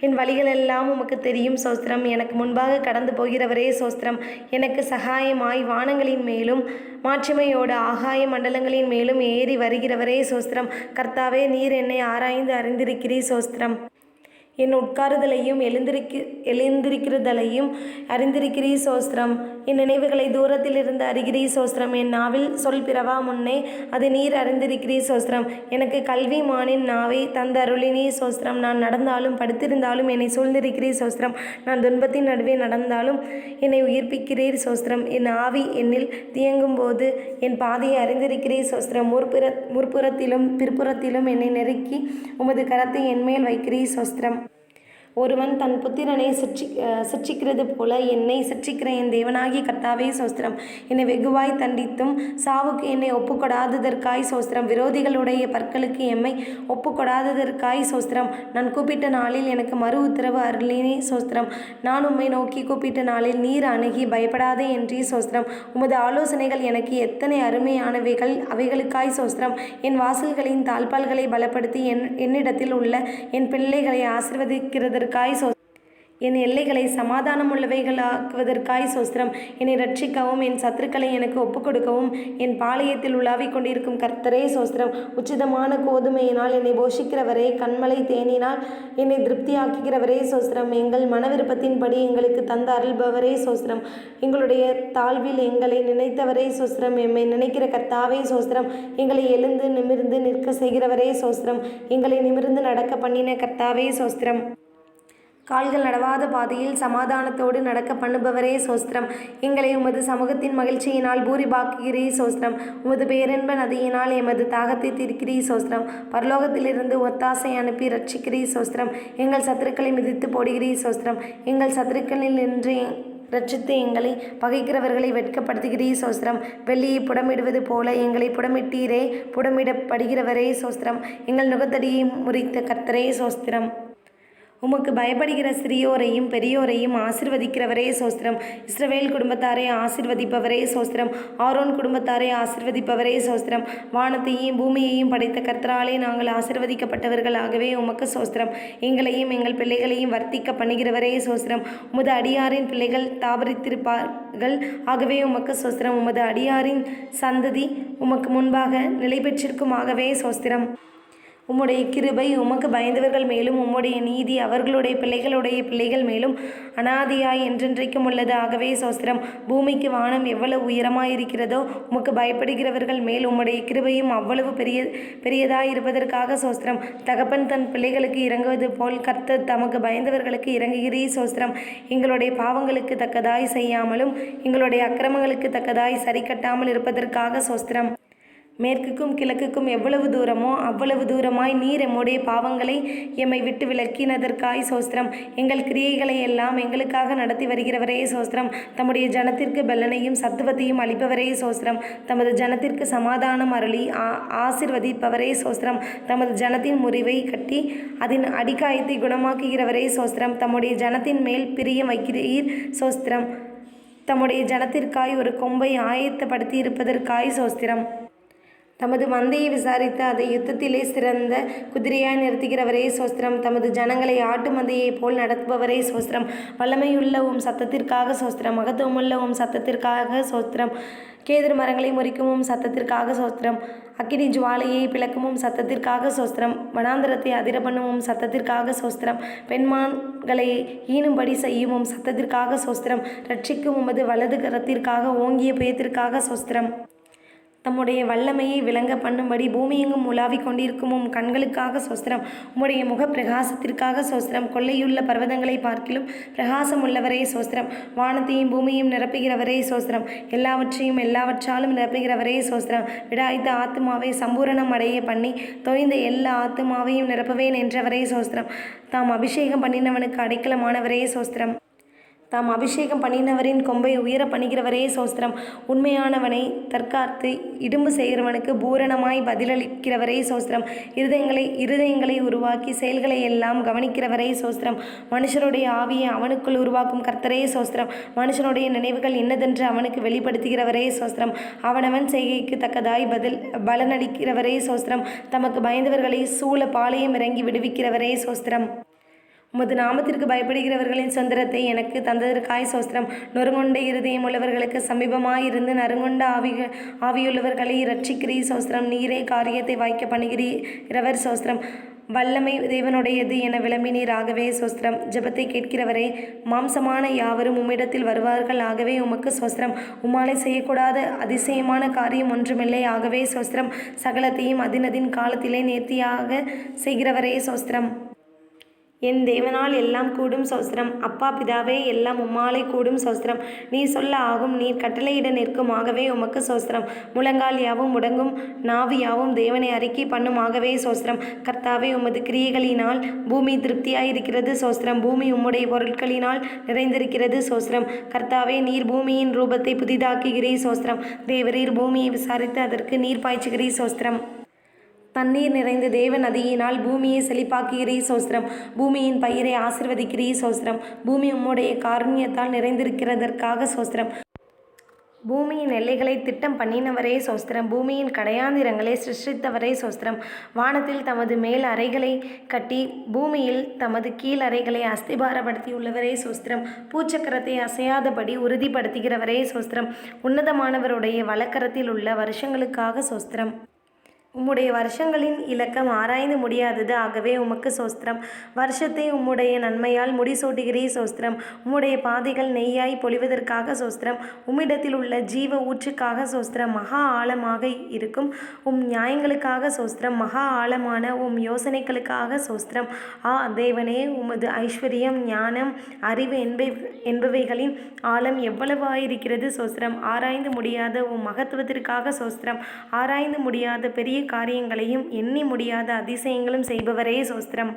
என் வழிகளெல்லாம் உமக்கு தெரியும் சோஸ்திரம். எனக்கு முன்பாக கடந்து போகிறவரே சோஸ்திரம். எனக்கு சகாயமாய் வானங்களின் மேலும் மாட்சிமையோடு ஆகாய மண்டலங்களின் மேலும் ஏறி வருகிறவரே சோஸ்திரம். கர்த்தாவே, நீர் என்னை ஆராய்ந்து அறிந்திருக்கிறீ சோஸ்திரம். என் உட்காருதலையும் எழுந்திருக்கிறதலையும் அறிந்திருக்கிறீர் சோஸ்திரம். என் நினைவுகளை தூரத்திலிருந்து அறிகிறீர் சோஸ்திரம். என் நாவில் சொல் பிறவா முன்னே அது நீர் அறிந்திருக்கிறீர் சோஸ்திரம். எனக்கு கல்வி மானின் நாவை தந்த அருளினீர் சோஸ்திரம். நான் நடந்தாலும் படுத்திருந்தாலும் என்னை சூழ்ந்திருக்கிறீர் சோஸ்திரம். நான் துன்பத்தின் நடுவே நடந்தாலும் என்னை உயிர்ப்பிக்கிறீர் சோஸ்திரம். என் ஆவி என்னில் தியங்கும் போது என் பாதையை அறிந்திருக்கிறீர் சோஸ்திரம். முற்புறத்திலும் பிற்புறத்திலும் என்னை நெருக்கி உமது கரத்தை என்மேல் வைக்கிறீர் சோஸ்திரம். ஒருவன் தன் புத்திரனை சிட்சிக்கிறது போல என்னை சிட்சிக்கிற என் தேவனாகிய கர்த்தாவே சோஸ்திரம். என்னை வெகுவாய் தண்டித்தும் சாவுக்கு என்னை ஒப்புக்கொடாததற்காய் சோஸ்திரம். விரோதிகளுடைய பற்களுக்கு எம்மை ஒப்புக்கொடாததற்காய் சோஸ்திரம். நான் கூப்பிட்ட நாளில் எனக்கு மறு உத்தரவு அருளினே சோஸ்திரம். நான் உம்மை நோக்கி கூப்பிட்ட நாளில் நீர் அணுகி பயப்படாதே என்றே சோஸ்திரம். உமது ஆலோசனைகள் எனக்கு எத்தனை அருமையானவைகள், அவைகளுக்காய் சோஸ்திரம். என் வாசல்களின் தாழ்பால்களை பலப்படுத்தி என்னிடத்தில் உள்ள என் பிள்ளைகளை ஆசீர்வதிக்கிறதற்கு என் எல்லைகளை சமாதானமுள்ளவைகளாக்குவதற்காய் சோஸ்திரம். என்னை ரட்சிக்கவும் என் சத்துருக்களை எனக்கு ஒப்புக்கொடுக்கவும் என் பாளையத்தில் உலாவிக் கொண்டிருக்கும் கர்த்தரே சோஸ்திரம். உச்சிதமான கோதுமையினால் என்னை போஷிக்கிறவரே, கண்மலை தேனினால் என்னை திருப்தியாக்குகிறவரே சோஸ்திரம். எங்கள் மன விருப்பத்தின்படி எங்களுக்கு தந்த அருள்பவரே சோஸ்திரம். எங்களுடைய தாழ்வில் எங்களை நினைத்தவரே சோஸ்திரம். எம்மை நினைக்கிற கர்த்தாவே சோஸ்திரம். எங்களை எழுந்து நிமிர்ந்து நிற்க செய்கிறவரே சோஸ்திரம். எங்களை நிமிர்ந்து நடக்க பண்ணின கர்த்தாவே சோஸ்திரம். கால்கள் நடவாத பாதையில் சமாதானத்தோடு நடக்க பண்ணுபவரே சோஸ்திரம். எங்களை உமது சமூகத்தின் மகிழ்ச்சியினால் பூரிபாக்குகிறீர் சோஸ்திரம். உமது பேரன்ப நதியினால் எமது தாகத்தை தீர்க்கிறீர் சோஸ்திரம். பரலோகத்திலிருந்து ஒத்தாசை அனுப்பி ரட்சிக்கிறீர் சோஸ்திரம். எங்கள் சத்துருக்களை மிதித்து போடுகிறீர் சோஸ்திரம். எங்கள் சத்துருக்களில் நின்று ரட்சித்து எங்களை பகைக்கிறவர்களை வெட்கப்படுத்துகிறீர் சோஸ்திரம். வெள்ளியை புடமிடுவது போல எங்களை புடமிட்டீரே, புடமிடப்படுகிறவரே சோஸ்திரம். எங்கள் நுகத்தடியை முறித்த கர்த்தரே சோஸ்திரம். உமக்கு பயப்படுகிற சிறியோரையும் பெரியோரையும் ஆசிர்வதிக்கிறவரே சோஸ்திரம். இஸ்ரவேல் குடும்பத்தாரை ஆசிர்வதிப்பவரே சோஸ்திரம். ஆரோன் குடும்பத்தாரை ஆசிர்வதிப்பவரே சோஸ்திரம். வானத்தையும் பூமியையும் படைத்த கர்த்தராலே நாங்கள் ஆசிர்வதிக்கப்பட்டவர்களாகவே உமக்கு சோஸ்திரம். எங்களையும் எங்கள் பிள்ளைகளையும் வர்த்திக்க பண்ணுகிறவரே சோஸ்திரம். உமது அடியாரின் பிள்ளைகள் தாபரித்திருப்பார்கள், ஆகவே உமக்கு சோஸ்திரம். உமது அடியாரின் சந்ததி உமக்கு முன்பாக நிலை பெற்றிருக்குமாகவே சோஸ்திரம். உம்முடைய கிருபை உமக்கு பயந்தவர்கள் மேலும் உம்முடைய நீதி அவர்களுடைய பிள்ளைகளுடைய பிள்ளைகள் மேலும் அனாதியாய் என்றென்றைக்கும் உள்ளது, ஆகவே சோஸ்திரம். பூமிக்கு வானம் எவ்வளவு உயரமாயிருக்கிறதோ உமக்கு பயப்படுகிறவர்கள் மேல் உம்முடைய கிருபையும் அவ்வளவு பெரியதாய் இருப்பதற்காக சோஸ்திரம். தகப்பன் தன் பிள்ளைகளுக்கு இறங்குவது போல் கர்த்தர் தமக்கு பயந்தவர்களுக்கு இறங்குகிறீர் சோஸ்திரம். எங்களுடைய பாவங்களுக்கு தக்கதாய் செய்யாமலும் எங்களுடைய அக்கிரமங்களுக்கு தக்கதாய் சரி கட்டாமல் இருப்பதற்காக சோஸ்திரம். மேற்குக்கும் கிழக்குக்கும் எவ்வளவு தூரமோ அவ்வளவு தூரமாய் நீர் எம்முடைய பாவங்களை எம்மை விட்டு விலக்கினதற்காய் சோஸ்திரம். எங்கள் கிரியைகளை எல்லாம் எங்களுக்காக நடத்தி வருகிறவரே சோஸ்திரம். தம்முடைய ஜனத்திற்கு பெலனையும் சத்துவத்தையும் அளிப்பவரே சோஸ்திரம். தமது ஜனத்திற்கு சமாதானம் அருளி ஆசிர்வதிப்பவரே சோஸ்திரம். தமது ஜனத்தின் முறிவை கட்டி அதன் அடிக்காயத்தை குணமாக்குகிறவரே சோஸ்திரம். தம்முடைய ஜனத்தின் மேல் பிரியம் வைக்கிறீர் சோஸ்திரம். தம்முடைய ஜனத்திற்காய் ஒரு கொம்பை ஆயத்தப்படுத்தி இருப்பதற்காய் சோஸ்திரம். தமது மந்தையை விசாரித்து அதை யுத்தத்திலே சிறந்த குதிரையாய் நிறுத்துகிறவரே சோஸ்திரம். தமது ஜனங்களை ஆட்டு மந்தையைப் போல் நடத்துபவரே சோஸ்திரம். வல்லமையுள்ள சத்தத்திற்காக சோஸ்திரம். மகத்துவமுள்ள சத்தத்திற்காக சோஸ்திரம். கேதுரு மரங்களை முறிக்கும் சத்தத்திற்காக சோஸ்திரம். அக்கினி ஜுவாலையை பிளக்கும் சத்தத்திற்காக சோஸ்திரம். வனாந்தரத்தை அதிர பண்ணும் சத்தத்திற்காக சோஸ்திரம். பெண்மான்களை ஈனும்படி செய்யும் சத்தத்திற்காக சோஸ்திரம். ரட்சிக்கும் உமது வலது கரத்திற்காக ஓங்கிய புயத்திற்காக சோஸ்திரம். தம்முடைய வல்லமையை விளங்க பண்ணும்படி பூமியெங்கும் உலாவிக் கொண்டிருக்கும் கண்களுக்காக சோஸ்திரம். உம்முடைய முக பிரகாசத்திற்காக சோஸ்திரம். கொள்ளையுள்ள பர்வதங்களை பார்க்கிலும் பிரகாசம் உள்ளவரே சோஸ்திரம். வானத்தையும் பூமியையும் நிரப்புகிறவரே சோஸ்திரம். எல்லாவற்றையும் எல்லாவற்றாலும் நிரப்புகிறவரே சோஸ்திரம். விடாய்த்த ஆத்மாவை சம்பூரணம் அடைய பண்ணி தொய்ந்த எல்லா ஆத்மாவையும் நிரப்புவேன் என்றவரே சோஸ்திரம். தாம் அபிஷேகம் பண்ணினவனுக்கு அடைக்கலமானவரே சோஸ்திரம். தாம் அபிஷேகம் பண்ணினவரின் கொம்பை உயர பண்ணுகிறவரே சோஸ்திரம். உண்மையானவனை தற்காத்து இடும்பு செய்கிறவனுக்கு பூரணமாய் பதிலளிக்கிறவரே சோஸ்திரம். இருதயங்களை உருவாக்கி செயல்களை எல்லாம் கவனிக்கிறவரே சோஸ்திரம். மனுஷருடைய ஆவியை அவனுக்குள் உருவாக்கும் கர்த்தரே சோஸ்திரம். மனுஷனுடைய நினைவுகள் இன்னதென்று அவனுக்கு வெளிப்படுத்துகிறவரே சோஸ்திரம். அவனவன் செய்கைக்கு தக்கதாய் பலனளிக்கிறவரே சோஸ்திரம். தமக்கு பயந்தவர்களை சூழ பாளையம் இறங்கி விடுவிக்கிறவரே சோஸ்திரம். உமது நாமத்திற்கு பயப்படுகிறவர்களின் சுதந்திரத்தை எனக்கு தந்ததற்காய் சோஸ்திரம். நொறுங்கொண்ட இருதயம் உள்ளவர்களுக்கு சமீபமாயிருந்து நறுங்கொண்ட ஆவியுள்ளவர்களை ரட்சிக்கிறீர் சோஸ்திரம். நீரே காரியத்தை வாய்க்க பண்ணுகிறவர் சோஸ்திரம். வல்லமை தேவனுடையது என விளம்பினீர், ஆகவே சோஸ்திரம். ஜெபத்தை கேட்கிறவரே, மாம்சமான யாவரும் உம்மிடத்தில் வருவார்கள், ஆகவே உமக்கு சோஸ்திரம். உம்மாலே செய்யக்கூடாத அதிசயமான காரியம் ஒன்றுமில்லை, ஆகவே சோஸ்திரம். சகலத்தையும் அதினதின் காலத்திலே நேர்த்தியாக செய்கிறவரே சோஸ்திரம். என் தேவனால் எல்லாம் கூடும் சோஸ்திரம். அப்பா பிதாவே, எல்லாம் உம்மாலே கூடும் சோஸ்திரம். நீர் சொல்ல ஆகும், நீர் கட்டளையிட நிற்கும், ஆகவே உமக்கு சோஸ்திரம். முழங்கால் யாவும் முடங்கும், நாவு யாவும் தேவனை அறிக்கை பண்ணும், ஆகவே சோஸ்திரம். கர்த்தாவே, உமது கிரியைகளினால் பூமி திருப்தியாயிருக்கிறது சோஸ்திரம். பூமி உம்முடைய பொருட்களினால் நிறைந்திருக்கிறது சோஸ்திரம். கர்த்தாவே, நீர் பூமியின் ரூபத்தை புதிதாக்குகிறீர் சோஸ்திரம். தேவரீர் பூமியை விசாரித்து அதற்கு நீர் பாய்ச்சுகிறீர் சோஸ்திரம். தண்ணீர் நிறைந்த தேவ நதியினால் பூமியை செழிப்பாக்குகிறீர் சோஸ்திரம். பூமியின் பயிரை ஆசிர்வதிக்கிறீர் சோஸ்திரம். பூமி உம்முடைய காருண்யத்தால் நிறைந்திருக்கிறதற்காக சோஸ்திரம். பூமியின் எல்லைகளை திட்டம் பண்ணினவரே சோஸ்திரம். பூமியின் கடையாந்திரங்களை சிருஷ்டித்தவரே சோஸ்திரம். வானத்தில் தமது மேல் அறைகளை கட்டி பூமியில் தமது கீழ் அறைகளை அஸ்திபாரப்படுத்தியுள்ளவரே சோஸ்திரம். பூச்சக்கரத்தை அசையாதபடி உறுதிப்படுத்துகிறவரே சோஸ்திரம். உன்னதமானவருடைய வலக்கரத்தில் உள்ள வருஷங்களுக்காக சோஸ்திரம். உம்முடைய வருஷங்களின் இலக்கம் ஆராய்ந்து முடியாதது, ஆகவே உமக்கு சோஸ்திரம். வருஷத்தை உம்முடைய நன்மையால் முடிசூட்டுகிறீர் சோஸ்திரம். உம்முடைய பாதைகள் நெய்யாய் பொழிவதற்காக சோஸ்திரம். உம்மிடத்தில் உள்ள ஜீவ ஊற்றுக்காக சோஸ்திரம். மகா ஆழமாக இருக்கும் உம் நியாயங்களுக்காக சோஸ்திரம். மகா ஆழமான உம் யோசனைகளுக்காக சோஸ்திரம். தேவனே, உமது ஐஸ்வர்யம், ஞானம், அறிவு என்பவைகளின் ஆழம் எவ்வளவாயிருக்கிறது சோஸ்திரம். ஆராய்ந்து முடியாத உம் மகத்துவத்திற்காக சோஸ்திரம். ஆராய்ந்து முடியாத பெரிய காரியங்களையும் எண்ணி முடியாத அதிசயங்களும் செய்பவரே சோஸ்திரம்.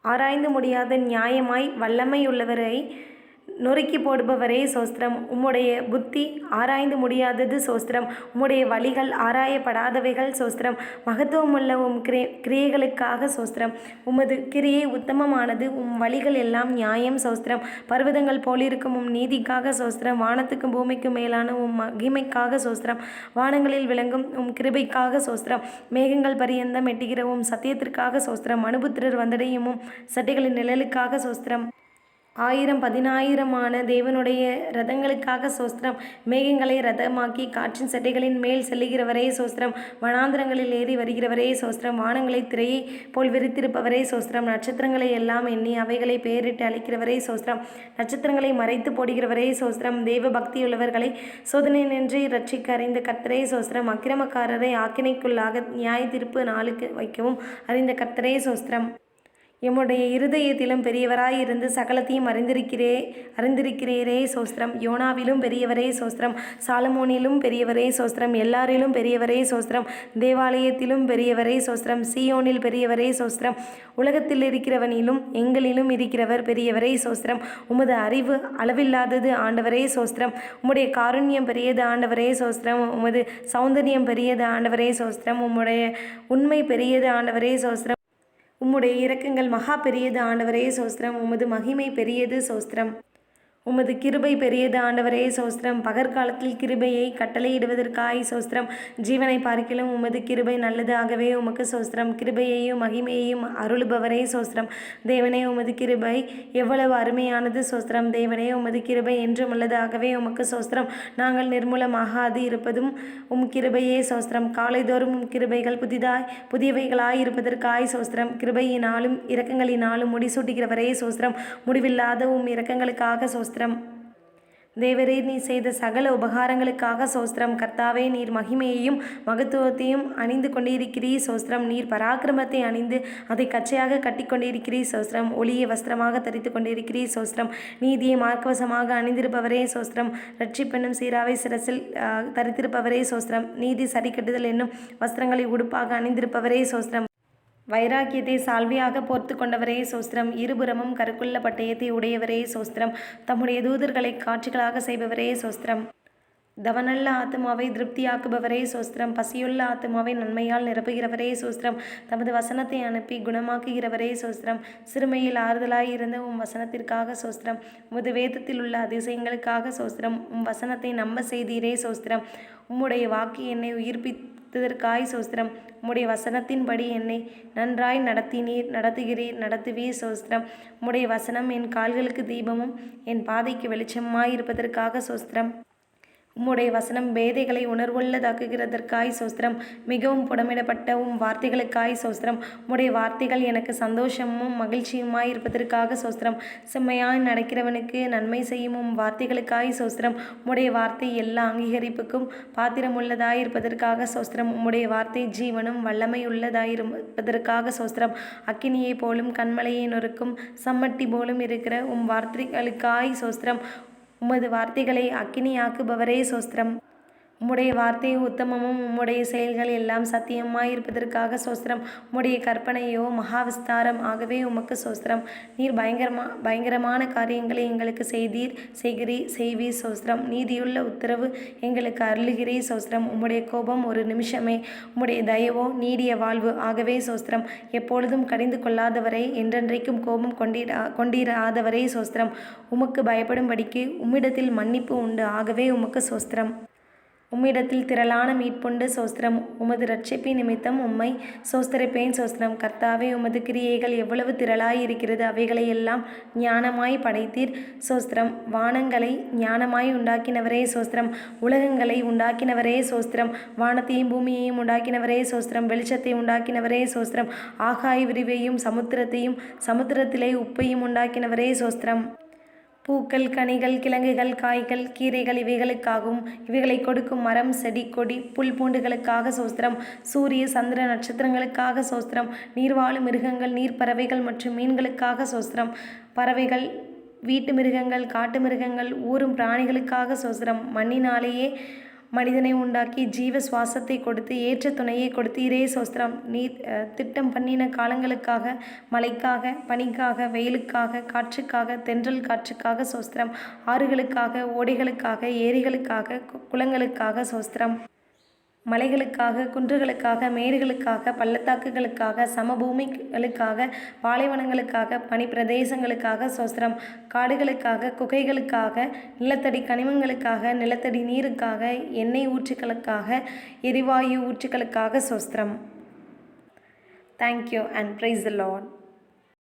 ஆராய்ந்து முடியாத நியாயமாய் வல்லமையுள்ளவரை நொறுக்கி போடுபவரே சோஸ்திரம். உம்முடைய புத்தி ஆராய்ந்து முடியாதது சோஸ்திரம். உம்முடைய வழிகள் ஆராயப்படாதவைகள் சோஸ்திரம். மகத்துவமுள்ள உம் கிரியைகளுக்காக சோஸ்திரம். உமது கிரியை உத்தமமானது, உம் வழிகள் எல்லாம் நியாயம் சோஸ்திரம். பர்வதங்கள் போலிருக்கும் உம் நீதிக்காக சோஸ்திரம். வானத்துக்கும் பூமிக்கும் மேலான உம் மகிமைக்காக சோஸ்திரம். வானங்களில் விளங்கும் உம் கிருபைக்காக சோஸ்திரம். மேகங்கள் பரியந்தம் எட்டுகிற உம் சத்தியத்திற்காக சோஸ்திரம். மனுபுத்திரர் வந்தடையும் உம் சட்டைகளின் நிழலுக்காக சோஸ்திரம். 1000 தேவனுடைய ரதங்களுக்காக சோஸ்திரம். மேகங்களை ரதமாக்கி காற்றின் சட்டைகளின் மேல் செல்லுகிறவரே சோஸ்திரம். வனாந்திரங்களில் ஏறி வருகிறவரே சோஸ்திரம். வானங்களை திரையை போல் விரித்திருப்பவரே சோஸ்திரம். நட்சத்திரங்களை எல்லாம் எண்ணி அவைகளை பெயரிட்டு அளிக்கிறவரே சோஸ்திரம். நட்சத்திரங்களை மறைத்து போடுகிறவரே சோஸ்திரம். தேவ பக்தியுள்ளவர்களை சோதனை நின்று ரட்சிக்க அறிந்த கர்த்தரே சோஸ்திரம். அக்கிரமக்காரரை ஆக்கினைக்குள்ளாக நியாய தீர்ப்பு நாளுக்கு வைக்கவும் அறிந்த கர்த்தரே சோஸ்திரம். எம்முடைய இருதயத்திலும் பெரியவராயிருந்து சகலத்தையும் அறிந்திருக்கிறீரே சோஸ்திரம். யோனாவிலும் பெரியவரே சோஸ்திரம். சாலமோனிலும் பெரியவரே சோஸ்திரம். எல்லாரிலும் பெரியவரே சோஸ்திரம். தேவாலயத்திலும் பெரியவரே சோஸ்திரம். சீயோனில் பெரியவரே சோஸ்திரம். உலகத்தில் இருக்கிறவனிலும் எங்களிலும் இருக்கிறவர் பெரியவரே சோஸ்திரம். உமது அறிவு அளவில்லாதது ஆண்டவரே சோஸ்திரம். உம்முடைய காருண்யம் பெரியது ஆண்டவரே சோஸ்திரம். உமது சௌந்தரியம் பெரியது ஆண்டவரே சோஸ்திரம். உம்முடைய உண்மை பெரியது ஆண்டவரே சோஸ்திரம். உம்முடைய இரக்கங்கள் மகா பெரியது ஆண்டவரே சோஸ்திரம். உமது மகிமை பெரியது சோஸ்திரம். உமது கிருபை பெரியது ஆண்டவரே சோஸ்திரம். பகற்காலத்தில் கிருபையை கட்டளையிடுவதற்காய் சோஸ்திரம். ஜீவனை பார்க்கிலும் உமது கிருபை நல்லது, ஆகவே உமக்கு சோஸ்திரம். கிருபையையும் மகிமையையும் அருளுபவரே சோஸ்திரம். தேவனே, உமது கிருபை எவ்வளவு அருமையானது சோஸ்திரம். தேவனே, உமது கிருபை என்றும் உள்ளது, ஆகவே உமக்கு சோஸ்திரம். நாங்கள் நிர்மூலமாகாது இருப்பதும் உம் கிருபையே சோஸ்திரம். காலைதோறும் உம் கிருபைகள் புதியவைகளாய் இருப்பதற்காய் சோஸ்திரம். கிருபையினாலும் இரக்கங்களினாலும் முடிசூட்டுகிறவரே சோஸ்திரம். முடிவில்லாத உம் இரக்கங்களுக்காக சோஸ்திரம். தேவரே, நீ செய்த சகல உபகாரங்களுக்காக சோஸ்திரம். கர்த்தாவே, நீர் மகிமையையும் மகத்துவத்தையும் அணிந்து கொண்டிருக்கிறீர் சோஸ்திரம். நீர் பராக்கிரமத்தை அணிந்து அதை கச்சையாக கட்டி கொண்டிருக்கிறீர் சோஸ்திரம். ஒளியை வஸ்திரமாக தரித்து கொண்டிருக்கிறீர் சோஸ்திரம். நீதியை மார்க்கவசமாக அணிந்திருப்பவரே சோஸ்திரம். ரட்சிப்பென்னும் சீராவை சிரசில் தரித்திருப்பவரே சோஸ்திரம். நீதி சரிக்கட்டுதல் என்னும் வஸ்திரங்களை உடுப்பாக அணிந்திருப்பவரே சோஸ்திரம். வைராக்கியத்தை சால்வியாக போர்த்து கொண்டவரே சோஸ்திரம். இருபுறமும் கருக்குள்ள பட்டயத்தை உடையவரே சோஸ்திரம். தம்முடைய தூதர்களை காட்சிகளாக செய்பவரே சோஸ்திரம். தவனல்ல ஆத்மாவை திருப்தியாக்குபவரே சோஸ்திரம். பசியுள்ள ஆத்மாவை நன்மையால் நிரப்புகிறவரே சோஸ்திரம். தமது வசனத்தை அனுப்பி குணமாக்குகிறவரே சோஸ்திரம். சிறுமையில் ஆறுதலாய் இருந்த உம் வசனத்திற்காக சோஸ்திரம். உமது வேதத்தில் உள்ள அதிசயங்களுக்காக சோஸ்திரம். உம் வசனத்தை நம்ப செய்தீரே சோஸ்திரம். உம்முடைய வாக்கு என்னை உயிர்ப்பித்ததற்காய் சோஸ்திரம். உம்முடைய வசனத்தின்படி என்னை நன்றாய் நடத்துவீர் சோஸ்திரம். உம்முடைய வசனம் என் கால்களுக்கு தீபமும் என் பாதைக்கு வெளிச்சமாய் இருப்பதற்காக சோஸ்திரம். உம்முடைய வசனம் பேதைகளை உணர்வுள்ளதாக்குகிறதற்காய் சோஸ்திரம். மிகவும் புடமிடப்பட்ட வார்த்தைகளுக்காய் சோஸ்திரம். உம்முடைய வார்த்தைகள் எனக்கு சந்தோஷமும் மகிழ்ச்சியுமாய் இருப்பதற்காக சோஸ்திரம். செம்மையாய் நடக்கிறவனுக்கு நன்மை செய்யும் வார்த்தைகளுக்காய் சோஸ்திரம். உம்முடைய வார்த்தை எல்லா அங்கீகரிப்புக்கும் பாத்திரமுள்ளதாய் இருப்பதற்காக சோஸ்திரம். உம்முடைய வார்த்தை ஜீவனும் வல்லமை உள்ளதாயிருப்பதற்காக சோஸ்திரம். அக்கினியை போலும் கண்மலையை நொறுக்கும் சம்மட்டி போலும் இருக்கிற வார்த்தைகளுக்காய் சோஸ்திரம். உமது வார்த்தைகளை அக்கினியாக்குபவரே சோஸ்திரம். உம்முடைய வார்த்தை உத்தமமும் உம்முடைய செயல்கள் எல்லாம் சத்தியமாய் இருப்பதற்காக சோஸ்திரம். உம்முடைய கற்பனையோ மகாவிஸ்தாரம் ஆகவே உமக்கு சோஸ்திரம். நீர் பயங்கரமான காரியங்களை எங்களுக்கு செய்வீர் சோஸ்திரம். நீதியுள்ள உத்தரவு எங்களுக்கு அருளுகிறே சோஸ்திரம். உம்முடைய கோபம் ஒரு நிமிஷமே, உம்முடைய தயவோ நீடிய வாழ்வு ஆகவே சோஸ்திரம். எப்பொழுதும் கடிந்து கொள்ளாதவரை, என்றென்றைக்கும் கோபம் கொண்டிராதவரே சோஸ்திரம். உமக்கு பயப்படும்படிக்கு உம்மிடத்தில் மன்னிப்பு உண்டு ஆகவே உமக்கு சோஸ்திரம். உம்மிடத்தில் திரளான மீட்புண்டு சோஸ்திரம். உமது இரட்சிப்பின் நிமித்தம் உம்மை சோஸ்திரிப்பேன் சோஸ்திரம். கர்த்தாவே, உமது கிரியைகள் எவ்வளவு திரளாய் இருக்கிறது, அவைகளை எல்லாம் ஞானமாய் படைத்தீர் சோஸ்திரம். வானங்களை ஞானமாய் உண்டாக்கினவரே சோஸ்திரம். உலகங்களை உண்டாக்கினவரே சோஸ்திரம். வானத்தையும் பூமியையும் உண்டாக்கினவரே சோஸ்திரம். வெளிச்சத்தை உண்டாக்கினவரே சோஸ்திரம். ஆகாய விரிவையும் சமுத்திரத்தையும் சமுத்திரத்திலே உப்பையும் உண்டாக்கினவரே சோஸ்திரம். பூக்கள், கனிகள், கிழங்குகள், காய்கள், கீரைகள் இவைகளுக்காகவும் இவைகளை கொடுக்கும் மரம், செடி, கொடி, புல் பூண்டுகளுக்காக சோஸ்திரம். சூரிய சந்திர நட்சத்திரங்களுக்காக சோஸ்திரம். நீர்வாழும் மிருகங்கள், நீர்ப்பறவைகள் மற்றும் மீன்களுக்காக சோஸ்திரம். பறவைகள், வீட்டு மிருகங்கள், காட்டு மிருகங்கள், ஊரும் பிராணிகளுக்காக சோஸ்திரம். மண்ணினாலேயே மனிதனை உண்டாக்கி ஜீவ சுவாசத்தை கொடுத்து ஏற்ற துணையை கொடுத்தீரே சோஸ்திரம். நீர் திட்டம் பண்ணின காலங்களுக்காக, மழைக்காக, பனிக்காக, வெயிலுக்காக, காற்றுக்காக, தென்றல் காற்றுக்காக சோஸ்திரம். ஆறுகளுக்காக, ஓடைகளுக்காக, ஏரிகளுக்காக, குளங்களுக்காக சோஸ்திரம். மலைகளுக்காக, குன்றுகளுக்காக, மேடுகளுக்காக, பள்ளத்தாக்குகளுக்காக, சமபூமிகளுக்காக, பாலைவனங்களுக்காக, பனிப்பிரதேசங்களுக்காக சோஸ்திரம். காடுகளுக்காக, குகைகளுக்காக, நிலத்தடி கனிமங்களுக்காக, நிலத்தடி நீருக்காக, எண்ணெய் ஊற்றுகளுக்காக, எரிவாயு ஊற்றுகளுக்காக சோஸ்திரம். Thank you and praise the Lord.